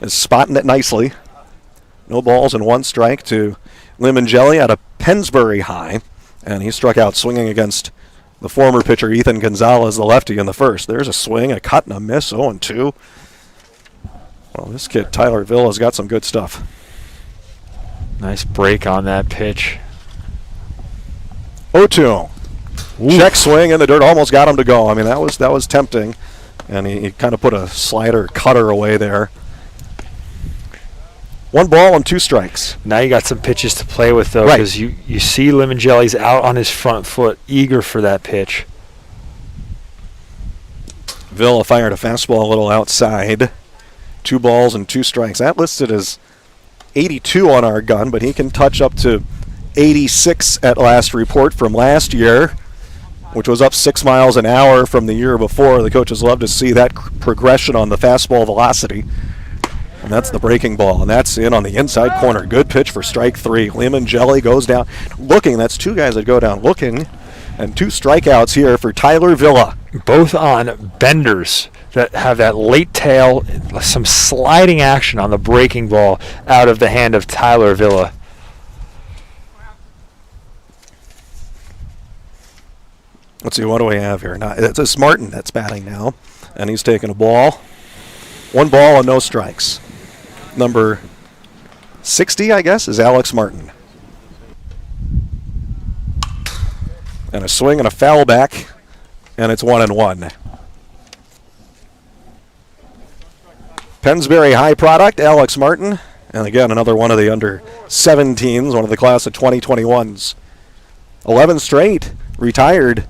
is spotting it nicely. No balls and 1 strike to Limongelli at a Pennsbury high. And he struck out swinging against the former pitcher Ethan Gonzalez, the lefty, in the first. There's a swing, a cut, and a miss, 0-2. Well, this kid, Tyler Villa's got some good stuff. Nice break on that pitch. 0-2. Check swing in the dirt, almost got him to go. I mean, that was tempting, and he kind of put a slider cutter away there. 1 ball and 2 strikes. Now you got some pitches to play with, though, because you see Limongelli's out on his front foot, eager for that pitch. Villa fired a fastball a little outside. 2 balls and 2 strikes. That listed as 82 on our gun, but he can touch up to 86 at last report from last year, which was up 6 miles an hour from the year before. The coaches love to see that progression on the fastball velocity. And that's the breaking ball, and that's in on the inside corner. Good pitch for strike 3. Limongelli goes down looking. That's 2 guys that go down looking, and 2 strikeouts here for Tyler Villa. Both on benders that have that late tail, some sliding action on the breaking ball out of the hand of Tyler Villa. Let's see, what do we have here? Now, it's Martin that's batting now, and he's taking a ball. 1 ball and no strikes. Number 60, I guess, is Alex Martin. And a swing and a foul back, and it's 1-1. Pennsbury High product, Alex Martin. And again, another one of the under-17s, one of the class of 2021s. 11 straight, retired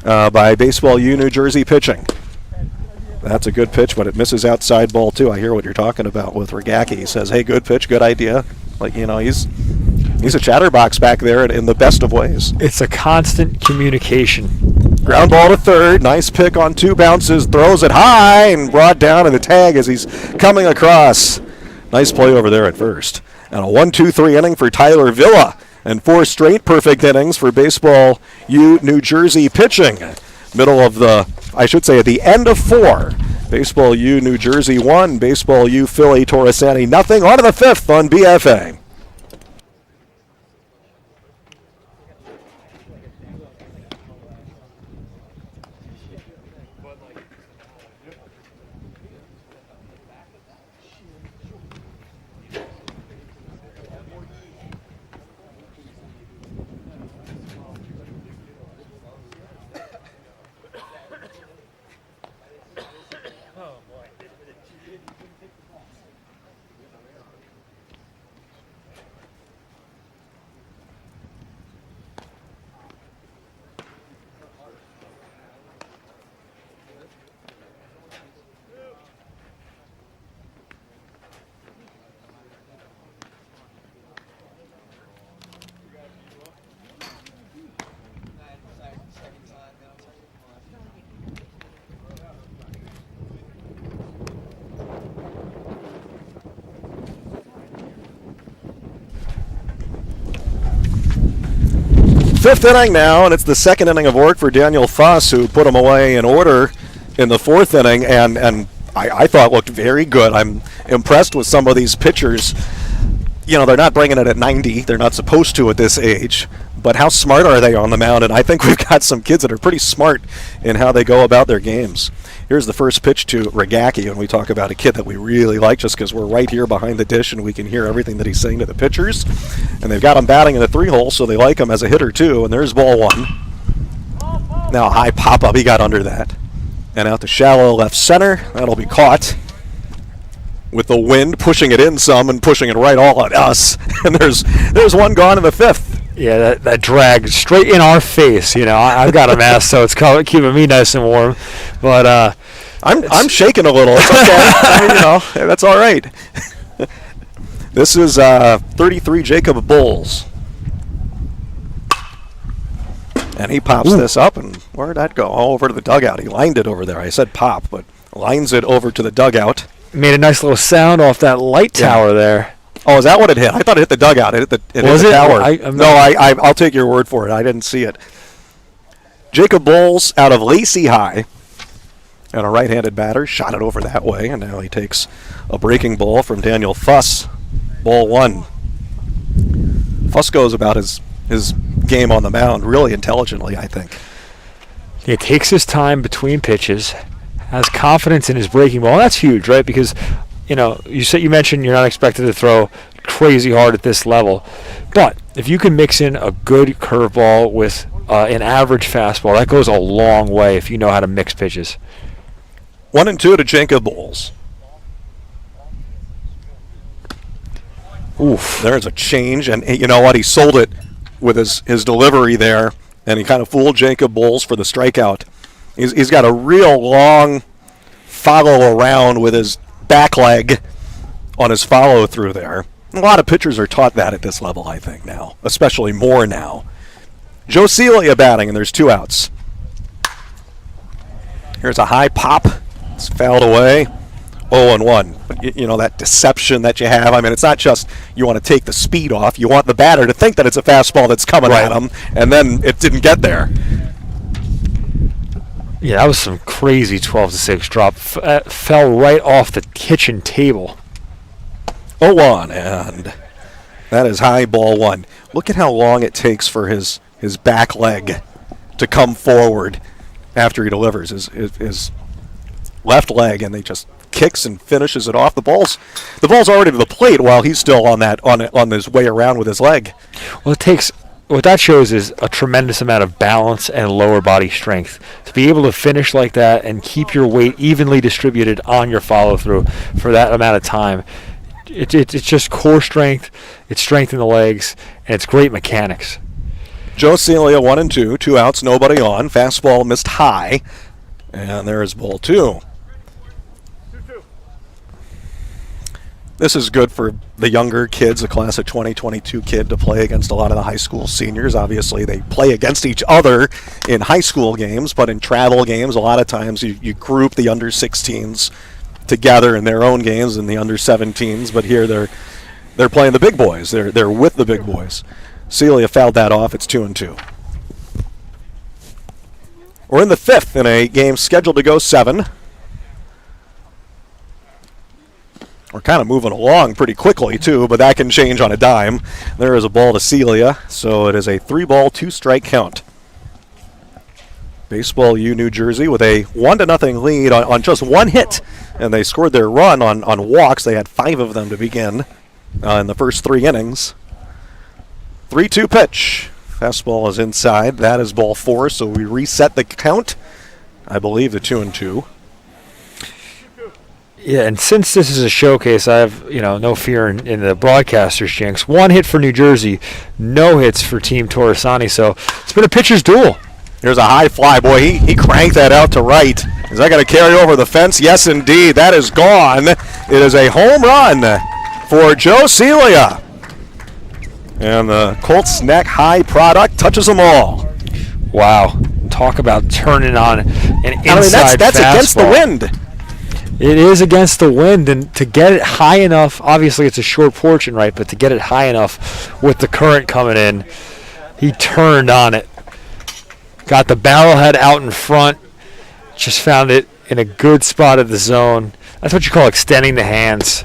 by Baseball U New Jersey pitching. That's a good pitch, but it misses outside ball, too. I hear what you're talking about with Rogacki. He says, hey, good pitch, good idea. Like, you know, he's a chatterbox back there in the best of ways. It's a constant communication. Ground ball to third. Nice pick on 2 bounces. Throws it high and brought down in the tag as he's coming across. Nice play over there at first. And a 1-2-3 inning for Tyler Villa. And 4 straight perfect innings for Baseball U New Jersey pitching. Middle of at the end of 4. Baseball U New Jersey 1, Baseball U Philly Torresanni nothing. On to the 5th on BFA. Fifth inning now, and it's the second inning of work for Daniel Fuss, who put him away in order in the fourth inning, and I thought looked very good. I'm impressed with some of these pitchers. You know, they're not bringing it at 90. They're not supposed to at this age. But how smart are they on the mound? And I think we've got some kids that are pretty smart in how they go about their games. Here's the first pitch to Regacki, and we talk about a kid that we really like just because we're right here behind the dish and we can hear everything that he's saying to the pitchers. And they've got him batting in the 3-hole, so they like him as a hitter too. And there's ball one. Now a high pop-up. He got under that. And out to shallow left center. That'll be caught. With the wind pushing it in some and pushing it right all at us. And there's one gone in the fifth. Yeah, that drag straight in our face. You know, I've got a mask, so it's keeping me nice and warm. But I'm shaking a little. It's okay. You know, that's all right. This is 33 Jacob Bulls. And he pops this up, and where'd that go? Oh, over to the dugout. He lined it over there. I said pop, but lines it over to the dugout. Made a nice little sound off that light tower there. Oh, is that what it hit? I thought it hit the dugout. It hit the tower. I'll take your word for it. I didn't see it. Jacob Bulls out of Lacey High. And a right-handed batter shot it over that way, and now he takes a breaking ball from Daniel Fuss. Ball one. Fuss goes about his game on the mound really intelligently, I think. He takes his time between pitches, has confidence in his breaking ball. And that's huge, right? Because, you know, you mentioned you're not expected to throw crazy hard at this level. But if you can mix in a good curveball with an average fastball, that goes a long way if you know how to mix pitches. 1-2 to Jacob Bulls. Oof. There's a change, and you know what? He sold it with his delivery there, and he kind of fooled Jacob Bulls for the strikeout. He's got a real long follow around with his back leg on his follow through there. A lot of pitchers are taught that at this level, I think, now, especially more now. Joe Celia batting, and there's 2 outs. Here's a high pop. It's fouled away. 0-1. But you know, that deception that you have, I mean, it's not just you want to take the speed off. You want the batter to think that it's a fastball that's coming at him, and then it didn't get there. Yeah, that was some crazy 12-6 drop. Fell right off the kitchen table. 0-1, and that is high, ball one. Look at how long it takes for his back leg to come forward after he delivers his left leg, and they just kicks and finishes it off. The ball's already to the plate while he's still on his way around with his leg. Well, what that shows is a tremendous amount of balance and lower body strength. To be able to finish like that and keep your weight evenly distributed on your follow-through for that amount of time, it's just core strength, it's strength in the legs, and it's great mechanics. Joe Celia 1-2, 2 outs, nobody on. Fastball missed high, and there is ball 2. This is good for the younger kids, a class of 2022 kid, to play against a lot of the high school seniors. Obviously, they play against each other in high school games, but in travel games, a lot of times you group the under 16s together in their own games and the under 17s. But here they're playing the big boys. They're with the big boys. Celia fouled that off. It's 2-2. We're in the 5th in a game scheduled to go 7. We're kind of moving along pretty quickly, too, but that can change on a dime. There is a ball to Celia, so it is a 3-ball, 2-strike count. Baseball U New Jersey with a 1-0 lead on just one hit, and they scored their run on walks. They had 5 of them to begin in the first 3 innings. 3-2 pitch. Fastball is inside. That is ball 4, so we reset the count. I believe the 2-2. Yeah, and since this is a showcase, I have no fear in the broadcaster's jinx. 1 hit for New Jersey, no hits for Team Torresanni, so it's been a pitcher's duel. Here's a high fly. Boy, he cranked that out to right. Is that going to carry over the fence? Yes, indeed. That is gone. It is a home run for Joe Celia. And the Colts neck high product touches them all. Wow. Talk about turning on an inside that's fastball. Against the wind. It is against the wind, and to get it high enough, obviously it's a short portion, right, but to get it high enough with the current coming in, He turned on it. Got the barrel head out in front. Just found it in a good spot of the zone. That's what you call extending the hands.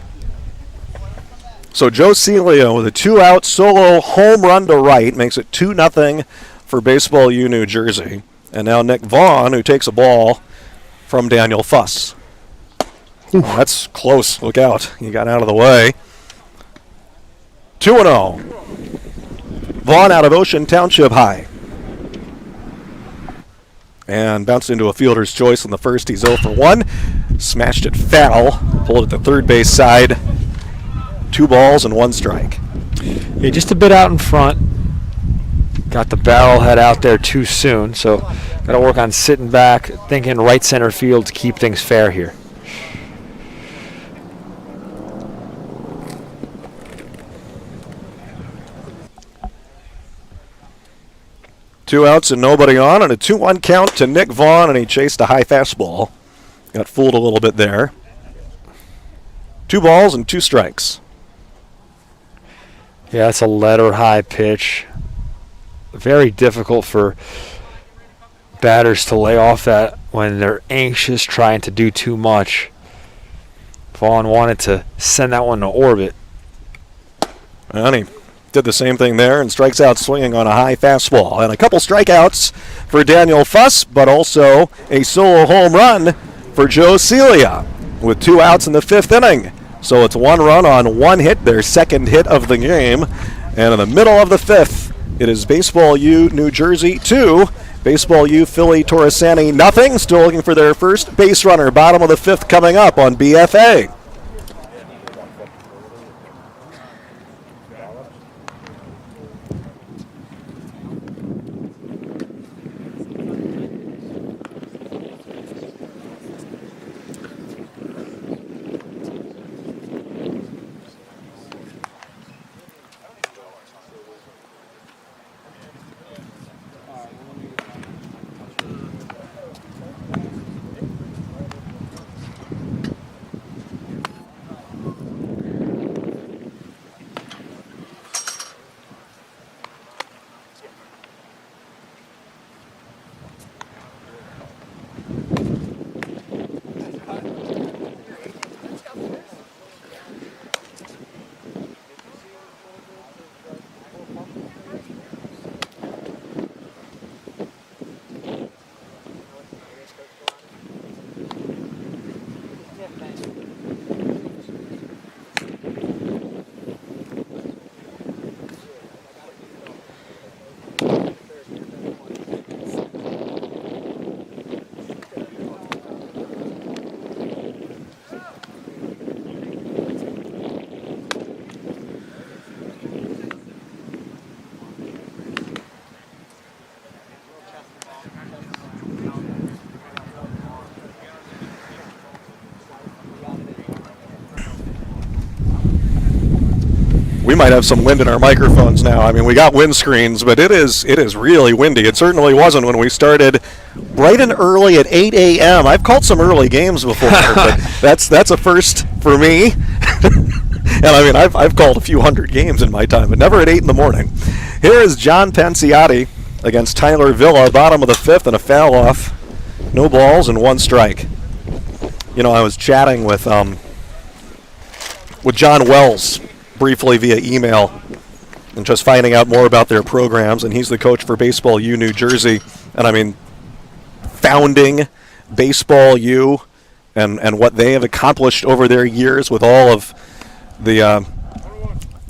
So Joe Celia with a 2-out solo home run to right makes it 2-0 for Baseball U New Jersey. And now Nick Vaughn, who takes a ball from Daniel Fuss. Oh, that's close. Look out. He got out of the way. 2-0. Vaughn out of Ocean Township High. And bounced into a fielder's choice in the first. He's 0 for 1. Smashed it foul. Pulled it to third base side. 2 balls and 1 strike. Yeah, just a bit out in front. Got the barrel head out there too soon, so got to work on sitting back, thinking right center field to keep things fair here. Two outs and nobody on, and a 2-1 count to Nick Vaughn, and he chased a high fastball. Got fooled a little bit there. 2 balls and 2 strikes. Yeah, that's a letter high pitch. Very difficult for batters to lay off that when they're anxious, trying to do too much. Vaughn wanted to send that one to orbit. And he did the same thing there and strikes out swinging on a high fastball. And a couple strikeouts for Daniel Fuss, but also a solo home run for Joe Celia with 2 outs in the 5th inning. So it's 1 run on 1 hit, their second hit of the game. And in the middle of the 5th, it is Baseball U New Jersey 2, Baseball U Philly Torresanni nothing. Still looking for their first base runner. Bottom of the 5th coming up on BFA. We might have some wind in our microphones now. I mean, we got wind screens, but it is really windy. It certainly wasn't when we started bright and early at 8 a.m. I've called some early games before, but that's a first for me. And I mean, I've called a few hundred games in my time, but never at 8 in the morning. Here is John Panciotti against Tyler Villa, bottom of the 5th, and a foul off. No balls and 1 strike. You know, I was chatting with John Wells briefly via email and just finding out more about their programs, and he's the coach for Baseball U New Jersey. And I mean, founding Baseball U and what they have accomplished over their years with all of the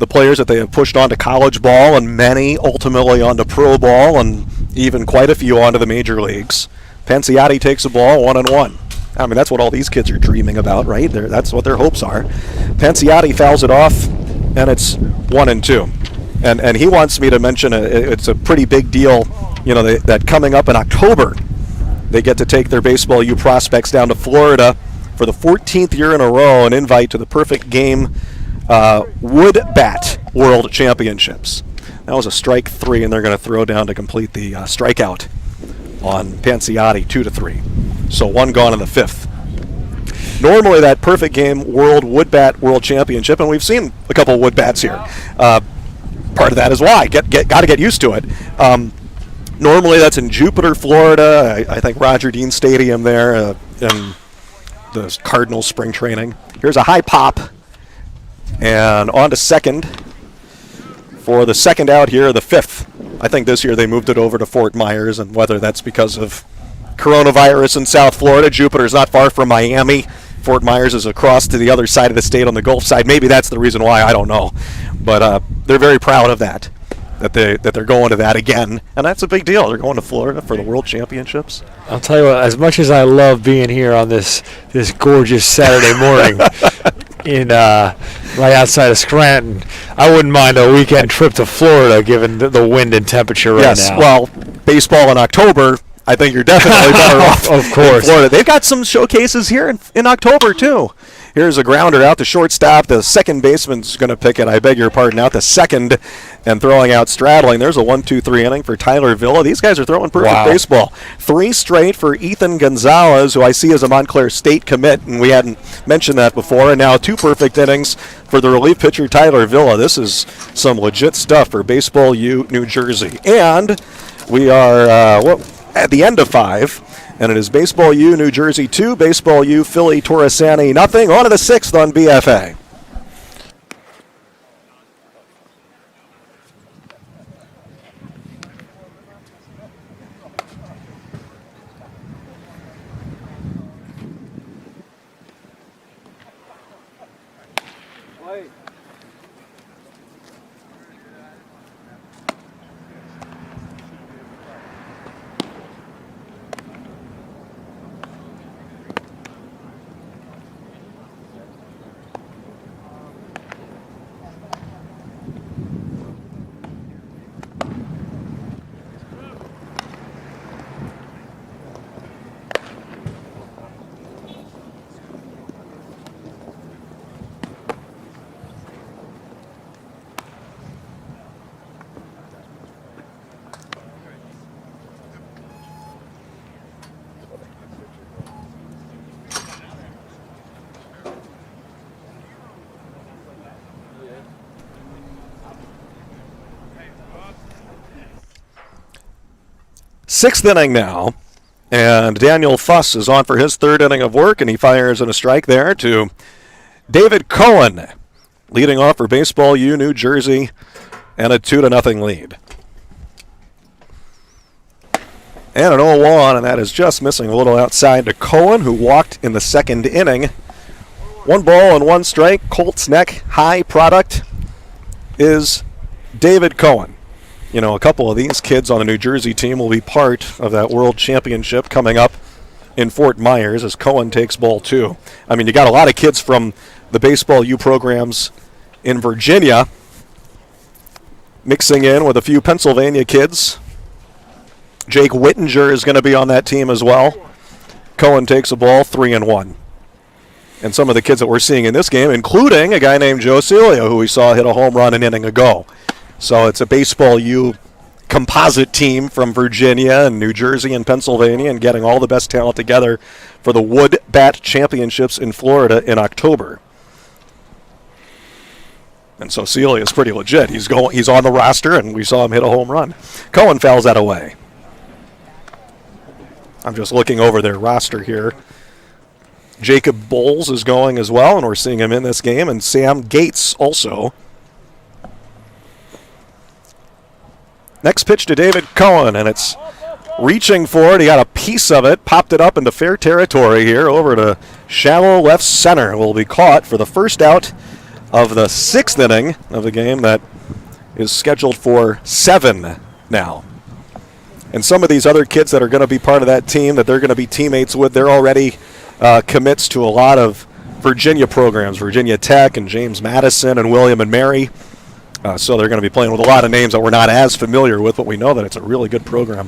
players that they have pushed onto college ball, and many ultimately onto pro ball, and even quite a few onto the major leagues. Panciotti takes a ball 1-1. I mean, that's what all these kids are dreaming about, right? That's what their hopes are. Panciotti fouls it off, and it's 1-2. And he wants me to mention it's a pretty big deal, you know, that coming up in October, they get to take their Baseball U prospects down to Florida for the 14th year in a row, an invite to the Perfect Game Wood Bat World Championships. That was a strike 3, and they're going to throw down to complete the strikeout on Panciotti, 2-3. So 1 gone in the 5th. Normally that Perfect Game World Wood Bat World Championship, and we've seen a couple wood bats here. part of that is why. Got to get used to it. Normally that's in Jupiter, Florida. I think Roger Dean Stadium there in the Cardinals spring training. Here's a high pop. And on to second. For the second out here, the fifth. I think this year they moved it over to Fort Myers, and whether that's because of coronavirus in South Florida, Jupiter's not far from Miami. Fort Myers is across to the other side of the state on the Gulf side. Maybe that's the reason why, I don't know. But they're very proud of that they're going to that again, and that's a big deal. They're going to Florida for the World Championships. I'll tell you what, as much as I love being here on this gorgeous Saturday morning in right outside of Scranton, I wouldn't mind a weekend trip to Florida given the wind and temperature right now. Yes, well, baseball in October, I think you're definitely better off of course. in Florida. They've got some showcases here in October, too. Here's a grounder out to shortstop. The second baseman's going to pick it, I beg your pardon, out to second and throwing out straddling. There's a 1-2-3 inning for Tyler Villa. These guys are throwing perfect baseball. 3 straight for Ethan Gonzalez, who I see as a Montclair State commit, and we hadn't mentioned that before. And now 2 perfect innings for the relief pitcher Tyler Villa. This is some legit stuff for Baseball U, New Jersey. And we are at the end of 5. And it is Baseball U, New Jersey 2, Baseball U, Philly, Torresanni, nothing. On to the 6th on BFA. Sixth inning now, and Daniel Fuss is on for his 3rd inning of work, and he fires in a strike there to David Cohen, leading off for Baseball U, New Jersey, and a 2-0 lead. And an 0-1, and that is just missing a little outside to Cohen, who walked in the 2nd inning. 1 ball and 1 strike. Colts Neck high product is David Cohen. You know, a couple of these kids on the New Jersey team will be part of that World Championship coming up in Fort Myers as Cohen takes ball 2. I mean, you got a lot of kids from the Baseball U programs in Virginia mixing in with a few Pennsylvania kids. Jake Whittinger is going to be on that team as well. Cohen takes a ball 3-1. And some of the kids that we're seeing in this game, including a guy named Joe Celia, who we saw hit a home run an inning ago. So it's a Baseball U composite team from Virginia and New Jersey and Pennsylvania, and getting all the best talent together for the Wood Bat Championships in Florida in October. And so Celia is pretty legit. He's on the roster, and we saw him hit a home run. Cohen fouls that away. I'm just looking over their roster here. Jacob Bowles is going as well, and we're seeing him in this game, and Sam Gates also. Next pitch to David Cohen, and it's reaching for it. He got a piece of it, popped it up into fair territory here, over to shallow left center. Will be caught for the first out of the 6th inning of the game that is scheduled for 7 now. And some of these other kids that are going to be part of that team that they're going to be teammates with, they're already commits to a lot of Virginia programs, Virginia Tech and James Madison and William and Mary. So they're going to be playing with a lot of names that we're not as familiar with, but we know that it's a really good program.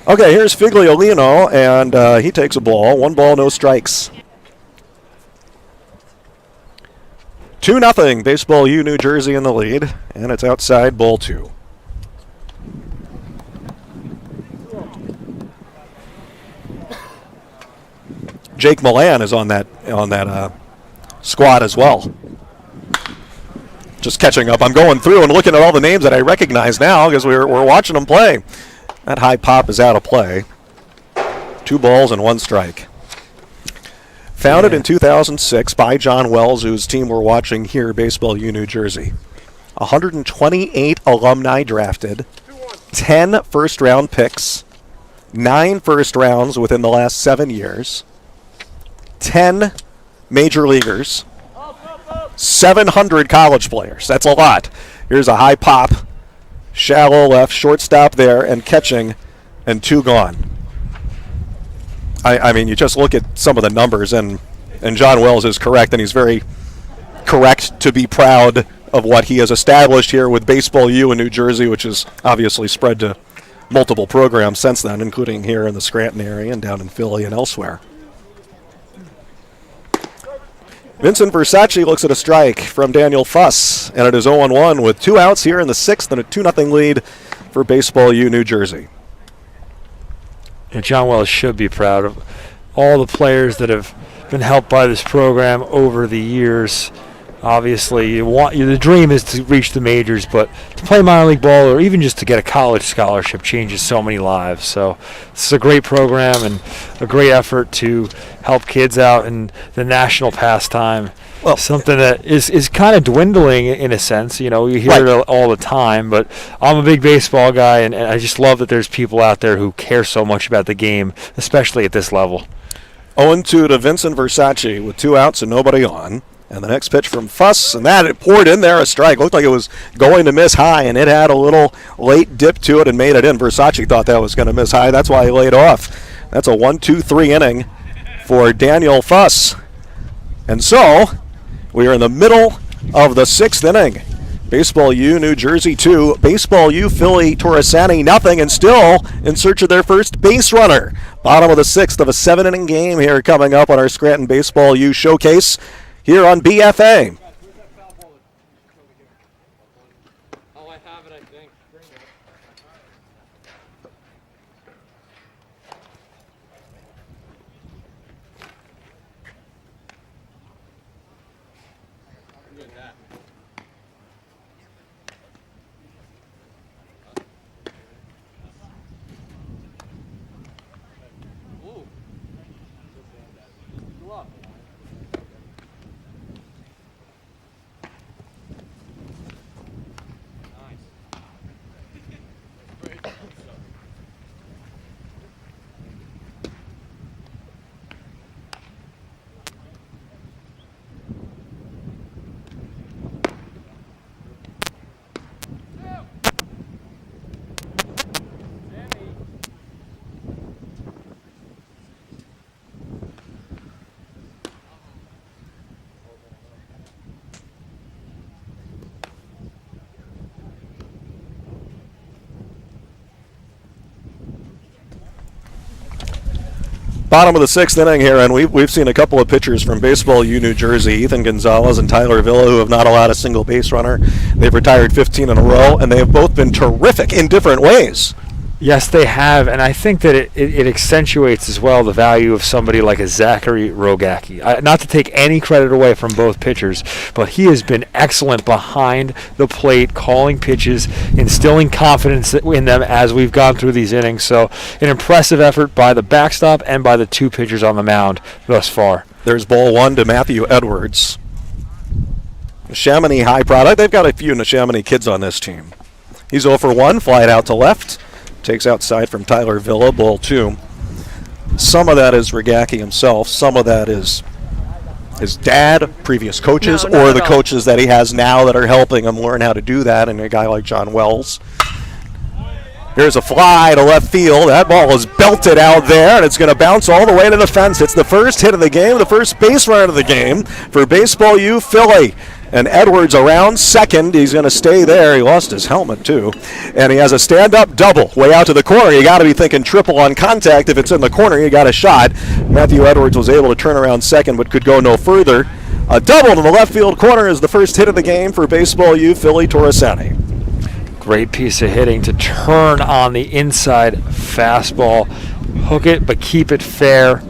Okay, here's Figliolino, and he takes a ball. 1 ball, no strikes. 2-0, Baseball U, New Jersey in the lead, and it's outside, ball 2. Jake Milan is on that squad as well. just catching up. I'm going through and looking at all the names that I recognize now because we're watching them play. That high pop is out of play. 2 balls and 1 strike. Founded in 2006 by John Wells, whose team we're watching here, Baseball U, New Jersey. 128 alumni drafted, 10 first-round picks, 9 first rounds within the last 7 years, 10 major leaguers, 700 college players. That's a lot. Here's a high pop, shallow left, shortstop there, and catching, and 2 gone. I mean, you just look at some of the numbers, and John Wells is correct, and he's very correct to be proud of what he has established here with Baseball U in New Jersey, which has obviously spread to multiple programs since then, including here in the Scranton area and down in Philly and elsewhere. Vincent Versace looks at a strike from Daniel Fuss, and it is 0-1 with 2 outs here in the 6th and a 2-0 lead for Baseball U, New Jersey. And John Wells should be proud of all the players that have been helped by this program over the years. Obviously, the dream is to reach the majors, but to play minor league ball or even just to get a college scholarship changes so many lives. So this is a great program and a great effort to help kids out in the national pastime. Well, something that is kind of dwindling in a sense. You know, you hear it all the time, but I'm a big baseball guy, and I just love that there's people out there who care so much about the game, especially at this level. 0-2 to Vincent Versace with 2 outs and nobody on. And the next pitch from Fuss, and that it poured in there, a strike. Looked like it was going to miss high, and it had a little late dip to it and made it in. Versace thought that was going to miss high. That's why he laid off. That's a 1-2-3 inning for Daniel Fuss. And so we are in the middle of the 6th inning. Baseball U, New Jersey 2. Baseball U, Philly, Torresanni nothing, and still in search of their first base runner. Bottom of the 6th of a 7-inning game here coming up on our Scranton Baseball U showcase here on BFA. Oh, I have it, I think. Bottom of the 6th inning here, and we've seen a couple of pitchers from Baseball U, New Jersey, Ethan Gonzalez and Tyler Villa, who have not allowed a single base runner. They've retired 15 in a row, and they have both been terrific in different ways. Yes, they have, and I think that it accentuates as well the value of somebody like a Zachary Rogacki. Not to take any credit away from both pitchers, but he has been excellent behind the plate, calling pitches, instilling confidence in them as we've gone through these innings. So an impressive effort by the backstop and by the 2 pitchers on the mound thus far. There's ball 1 to Matthew Edwards. Neshaminy high product. They've got a few Neshaminy kids on this team. He's 0 for 1, fly it out to left. Takes outside from Tyler Villa, ball 2. Some of that is Rogacki himself. Some of that is his dad, previous coaches, or the coaches that he has now that are helping him learn how to do that, and a guy like John Wells. Here's a fly to left field. That ball is belted out there, and it's going to bounce all the way to the fence. It's the first hit of the game, the first base run of the game for Baseball U, Philly. And Edwards around second. He's going to stay there. He lost his helmet, too. And he has a stand-up double way out to the corner. You got to be thinking triple on contact. If it's in the corner, you got a shot. Matthew Edwards was able to turn around second, but could go no further. A double to the left field corner is the first hit of the game for Baseball U, Philly Torresanni. Great piece of hitting to turn on the inside fastball. Hook it, but keep it fair.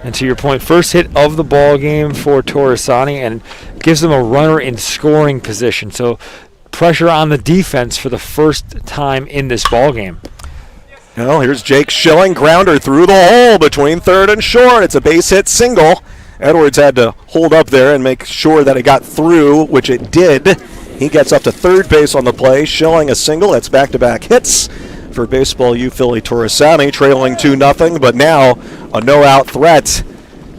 And to your point, first hit of the ball game for Torresanni, and gives them a runner in scoring position. So pressure on the defense for the first time in this ball game. Well, here's Jake Schilling, grounder through the hole between third and short. It's a base hit single. Edwards had to hold up there and make sure that it got through, which it did. He gets up to third base on the play. Schilling a single. That's back-to-back hits for Baseball U Philly Torresanni, trailing 2-0, but now a no-out threat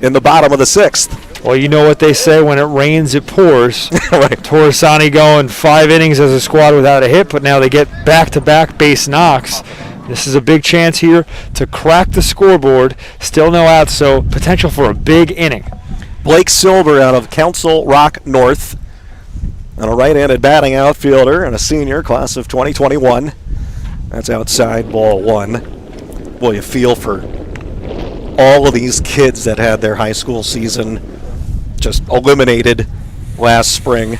in the bottom of the sixth. Well, you know what they say, when it rains, it pours. Right. Torresanni going 5 innings as a squad without a hit, but now they get back-to-back base knocks. This is a big chance here to crack the scoreboard. Still no outs, so potential for a big inning. Blake Silver out of Council Rock North, and a right-handed batting outfielder and a senior, class of 2021. That's outside, ball 1. Boy, you feel for all of these kids that had their high school season just eliminated last spring,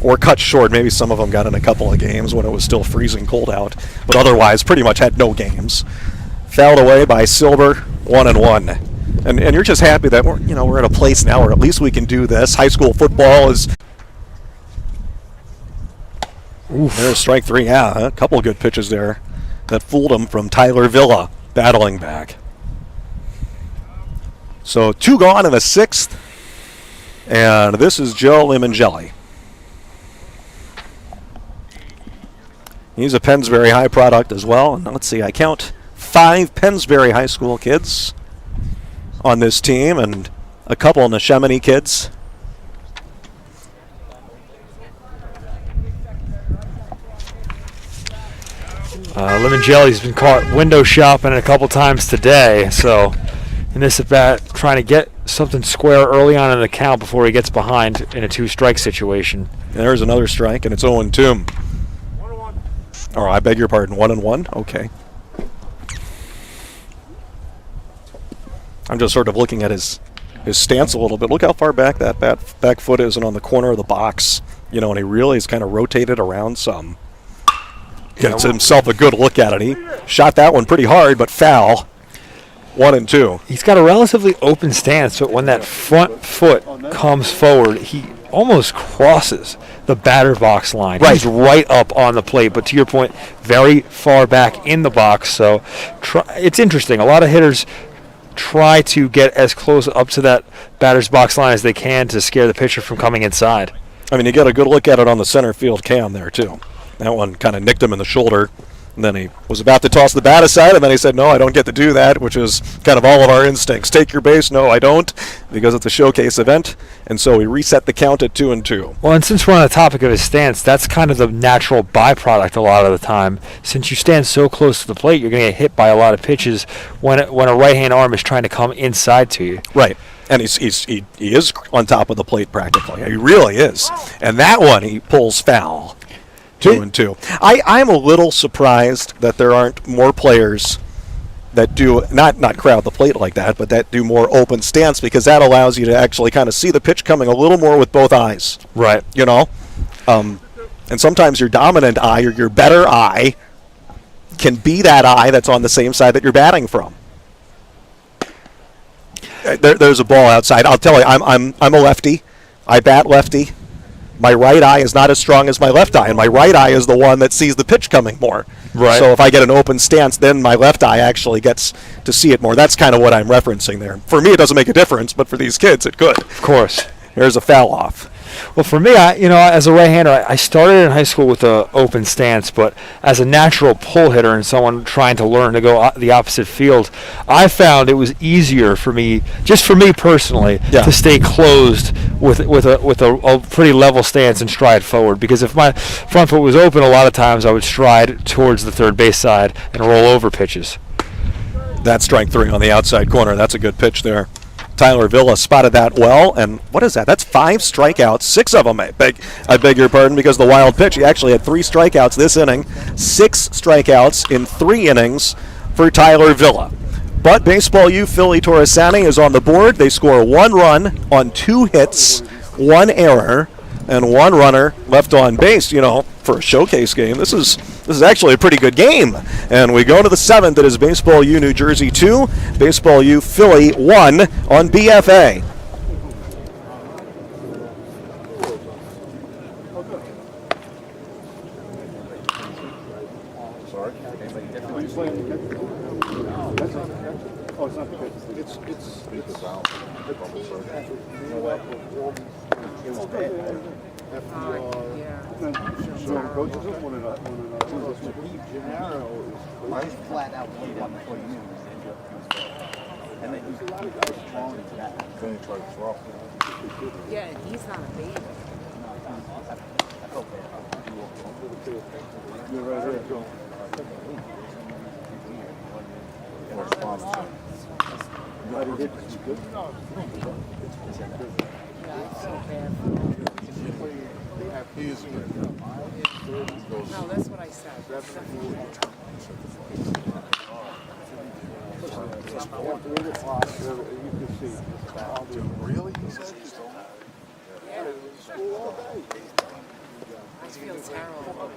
or cut short. Maybe some of them got in a couple of games when it was still freezing cold out, but otherwise pretty much had no games. Fouled away by Silver, 1-1. And you're just happy that we're at a place now where at least we can do this. High school football is. Oof. There's strike 3. Yeah, a couple of good pitches there that fooled him from Tyler Villa battling back. So 2 gone in the 6th, and this is Joe Limongelli. He's a Pennsbury High product as well. And let's see, I count 5 Pennsbury High School kids on this team and a couple Neshaminy kids. Limongelli's been caught window shopping a couple times today, so in this at bat, trying to get something square early on in the count before he gets behind in a 2-strike situation. And there's another strike, and it's 0-2. Or I beg your pardon, 1-1? Okay. I'm just sort of looking at his stance a little bit. Look how far back that back foot is and on the corner of the box. And he really is kind of rotated around some. Gets himself a good look at it. He shot that one pretty hard, but foul. 1-2. He's got a relatively open stance, but when that front foot comes forward, he almost crosses the batter box line. Right. He's right up on the plate, but to your point, very far back in the box. So it's interesting. A lot of hitters try to get as close up to that batter's box line as they can to scare the pitcher from coming inside. I mean, you get a good look at it on the center field cam there, too. That one kind of nicked him in the shoulder. And then he was about to toss the bat aside, and then he said, no, I don't get to do that, which is kind of all of our instincts. Take your base. No, I don't, because it's a showcase event. And so we reset the count at 2-2. Well, and since we're on the topic of his stance, that's kind of the natural byproduct a lot of the time. Since you stand so close to the plate, you're going to get hit by a lot of pitches when a right-hand arm is trying to come inside to you. Right. And he is on top of the plate practically. He really is. And that one he pulls foul. 2-2. I'm a little surprised that there aren't more players that do not crowd the plate like that, but that do more open stance, because that allows you to actually kind of see the pitch coming a little more with both eyes. Right. And sometimes your dominant eye or your better eye can be that eye that's on the same side that you're batting from. There's a ball outside. I'll tell you, I'm a lefty. I bat lefty. My right eye is not as strong as my left eye, and my right eye is the one that sees the pitch coming more. Right. So if I get an open stance, then my left eye actually gets to see it more. That's kind of what I'm referencing there. For me, it doesn't make a difference, but for these kids, it could. Of course. Here's a foul off. Well, for me, as a right-hander, I started in high school with an open stance, but as a natural pull hitter and someone trying to learn to go the opposite field, I found it was easier for me, just for me personally, to stay closed with a pretty level stance and stride forward. Because if my front foot was open, a lot of times I would stride towards the third base side and roll over pitches. That's strike 3 on the outside corner. That's a good pitch there. Tyler Villa spotted that well, and what is that? That's 5 strikeouts, 6 of them, I beg your pardon, because the wild pitch, he actually had 3 strikeouts this inning, 6 strikeouts in 3 innings for Tyler Villa. But Baseball U Philly Torresanni is on the board. They score 1 run on 2 hits, 1 error, and 1 runner left on base. For a showcase game, this is actually a pretty good game. And we go to the 7th. It is Baseball U New Jersey 2, Baseball U Philly 1 on BFA. sorry. Are you playing the catcher? No, that's not the catcher. Oh, it's not the catcher. It's the team that made up of all these. FDR. So coaches them when Gennaro is. I flat out played one before you knew. And then he's a lot of guys falling into that. Then he tried to throw. Yeah, and he's not a baby. I felt bad. You're right here. Go. Glad he hit. It's good. He is good. No, that's what I said. You can see. Really? He said I feel terrible.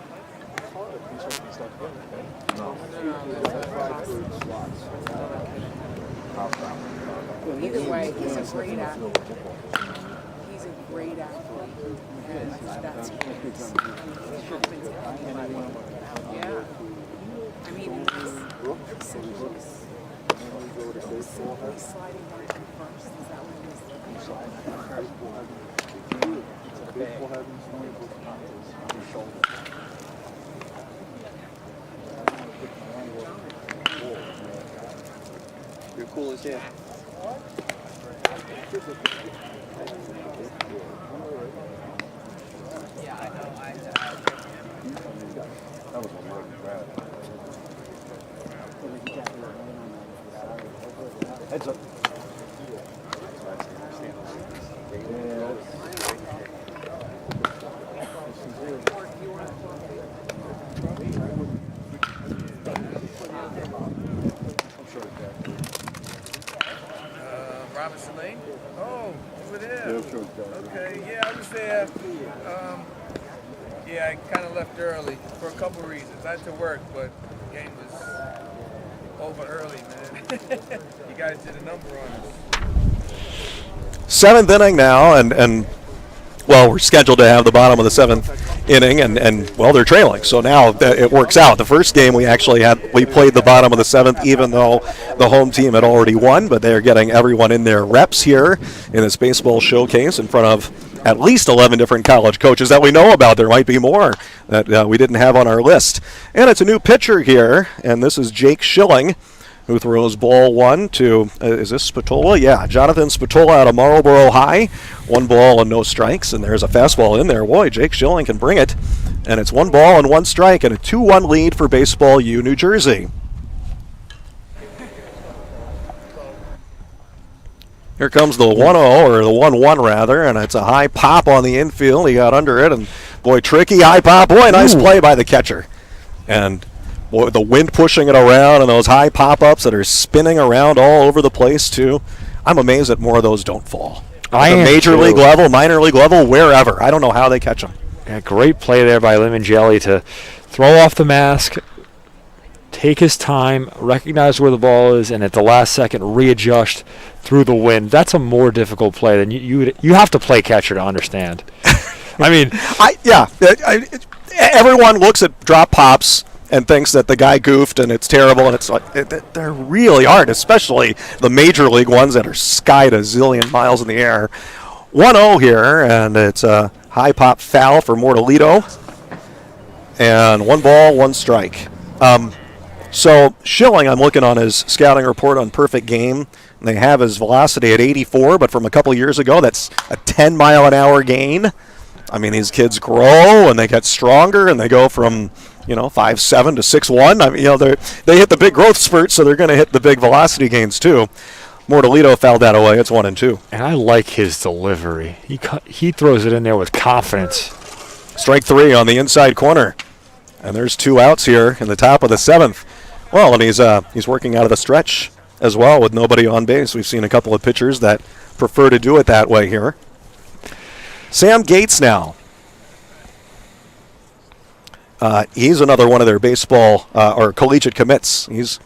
Either way, he's a great athlete. He's a great athlete. And that's it happens to anybody. Yeah. I mean, he's simply sliding down to first. Is that what it You're cool as hell. Yeah, I know. that was a word grab. Heads up. Robinson Lane? Oh, over there. Yeah, sure. Okay, yeah, I was there. Yeah, I kind of left early for a couple reasons. I had to work, but the game was over early, man. You guys did a number on us. Seventh inning now, and well, we're scheduled to have the bottom of the seventh inning, and well, they're trailing. So now it works out. The first game we played the bottom of the seventh, even though the home team had already won, but they're getting everyone in their reps here in this baseball showcase in front of at least 11 different college coaches that we know about. There might be more that we didn't have on our list. And it's a new pitcher here, and this is Jake Schilling, who throws ball one to, is this Spatola? Yeah, Jonathan Spatola out of Marlboro High. 1 ball and no strikes, and there's a fastball in there. Boy, Jake Schilling can bring it. And it's 1 ball and 1 strike, and a 2-1 lead for Baseball U, New Jersey. Here comes the 1-0, or the 1-1 rather, and it's a high pop on the infield. He got under it, and boy, tricky high pop. Boy, nice play by the catcher. And boy, the wind pushing it around and those high pop-ups that are spinning around all over the place, too. I'm amazed that more of those don't fall. Major league level, minor league level, wherever. I don't know how they catch them. Yeah, great play there by Limongelli to throw off the mask, take his time, recognize where the ball is, and at the last second readjust through the wind. That's a more difficult play than you have to play catcher to understand. I mean, everyone looks at drop pops and thinks that the guy goofed and it's terrible, and it's like they're really hard, especially the major league ones that are skied a zillion miles in the air. 1-0 here, and it's a high pop foul for Mortalito, and 1 ball, 1 strike. So Schilling, I'm looking on his scouting report on Perfect Game, and they have his velocity at 84, but from a couple years ago, that's a 10-mile-an-hour gain. I mean, these kids grow and they get stronger, and they go from 5'7" to 6'1". I mean, they hit the big growth spurts, so they're going to hit the big velocity gains too. Mortalito fouled that away. It's 1-2. And I like his delivery. He throws it in there with confidence. Strike 3 on the inside corner, and there's 2 outs here in the top of the 7th. Well, and he's working out of the stretch as well with nobody on base. We've seen a couple of pitchers that prefer to do it that way here. Sam Gates now. He's another one of their baseball or collegiate commits. He's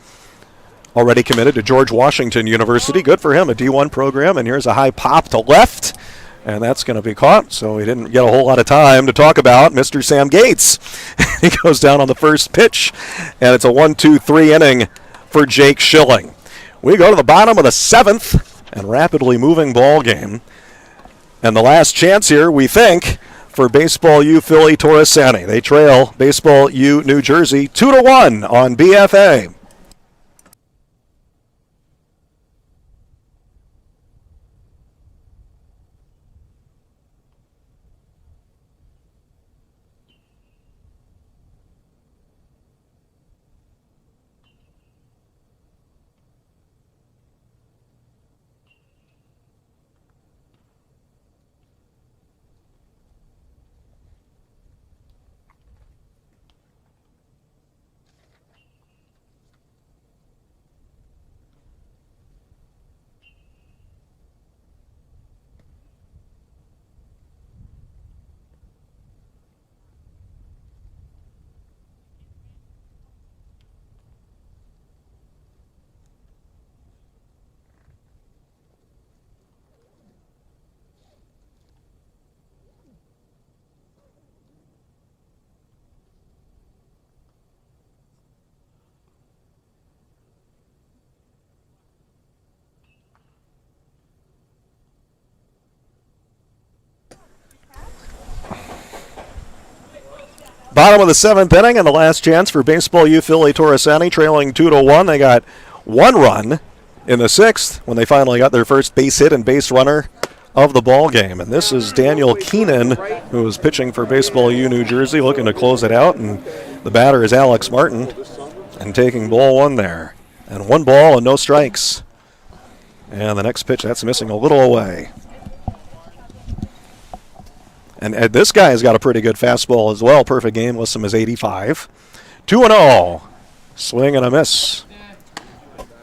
already committed to George Washington University. Good for him, a D1 program. And here's a high pop to left. And that's going to be caught, so we didn't get a whole lot of time to talk about Mr. Sam Gates. He goes down on the first pitch, and it's a 1-2-3 inning for Jake Schilling. We go to the bottom of the 7th, and rapidly moving ball game. And the last chance here, we think, for Baseball U Philly Torresanni. They trail Baseball U New Jersey 2-1 on BFA. Bottom of the 7th inning and the last chance for Baseball U Philly Torresanni, trailing 2-1. They got 1 run in the 6th when they finally got their first base hit and base runner of the ball game. And this is Daniel Keenan, who is pitching for Baseball U New Jersey, looking to close it out. And the batter is Alex Martin, and taking ball 1 there. And 1 ball and no strikes. And the next pitch, that's missing a little away. And this guy has got a pretty good fastball as well. Perfect game lists him as 85. 2-0. Swing and a miss.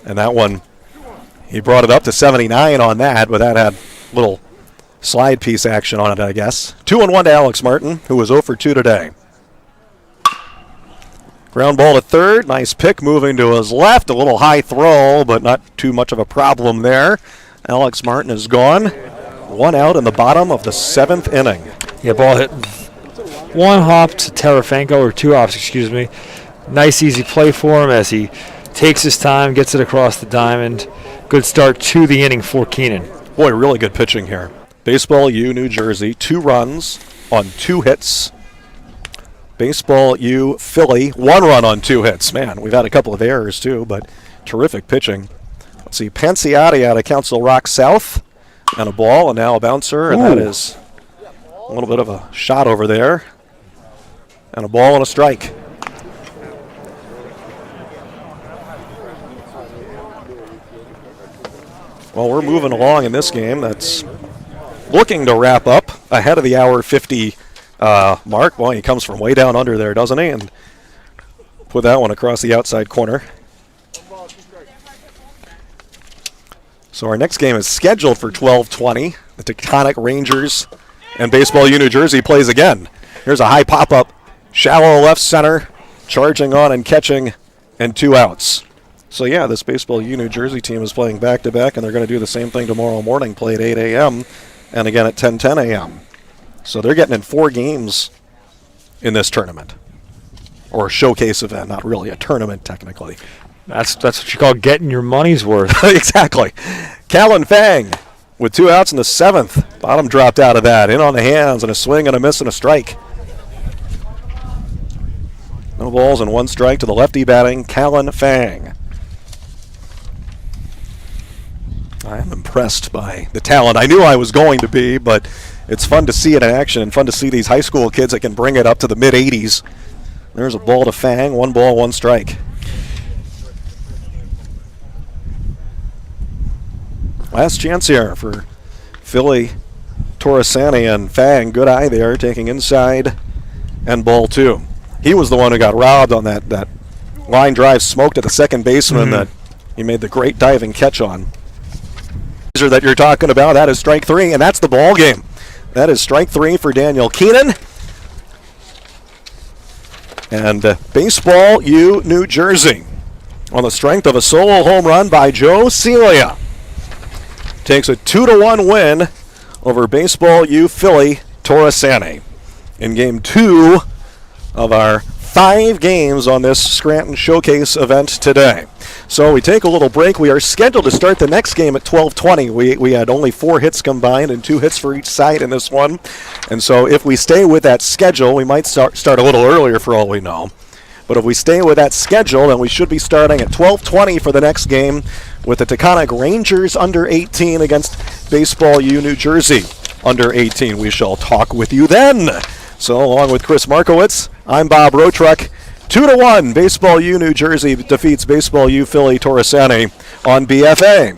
And that one, he brought it up to 79 on that, but that had a little slide piece action on it, I guess. 2-1 to Alex Martin, who was 0 for 2 today. Ground ball to third. Nice pick moving to his left. A little high throw, but not too much of a problem there. Alex Martin is gone. 1 out in the bottom of the 7th inning. Yeah, ball hit 1 hop to Terafenko, or 2 hops, excuse me. Nice, easy play for him as he takes his time, gets it across the diamond. Good start to the inning for Keenan. Boy, really good pitching here. Baseball U New Jersey, 2 runs on 2 hits. Baseball U Philly, 1 run on 2 hits. Man, we've had a couple of errors too, but terrific pitching. Let's see, Panciotti out of Council Rock South. And a ball, and now a bouncer, and that is a little bit of a shot over there. And a ball and a strike. Well, we're moving along in this game that's looking to wrap up ahead of the hour 50 mark. Well, he comes from way down under there, doesn't he? And put that one across the outside corner. So our next game is scheduled for 12:20. The Tectonic Rangers and Baseball U New Jersey plays again. Here's a high pop-up, shallow left center, charging on and catching, and 2 outs. So yeah, this Baseball U New Jersey team is playing back-to-back, and they're going to do the same thing tomorrow morning, play at 8 a.m. and again at 10:10 a.m. So they're getting in 4 games in this tournament. Or a showcase event, not really a tournament technically. That's what you call getting your money's worth. Exactly. Callan Fang with 2 outs in the 7th. Bottom dropped out of that. In on the hands and a swing and a miss and a strike. No balls and 1 strike to the lefty batting, Callan Fang. I am impressed by the talent. I knew I was going to be, but it's fun to see it in action and fun to see these high school kids that can bring it up to the mid-80s. There's a ball to Fang. 1 ball, 1 strike. Last chance here for Philly Torresanni, and Fang. Good eye there, taking inside and ball 2. He was the one who got robbed on that line drive smoked at the second baseman that he made the great diving catch on. That you're talking about, that is strike 3, and that's the ball game. That is strike 3 for Daniel Keenan. And Baseball U New Jersey, on the strength of a solo home run by Joe Celia, takes a 2-1 win over Baseball U Philly Torresanni in Game 2 of our 5 games on this Scranton Showcase event today. So we take a little break. We are scheduled to start the next game at 12:20. We had only 4 hits combined and 2 hits for each side in this one. And so if we stay with that schedule, we might start a little earlier for all we know. But if we stay with that schedule, then we should be starting at 12:20 for the next game with the Taconic Rangers under 18 against Baseball U New Jersey under 18. We shall talk with you then. So along with Chris Markowitz, I'm Bob Rotruck. 2-1, Baseball U New Jersey defeats Baseball U Philly Torresanni on BFA.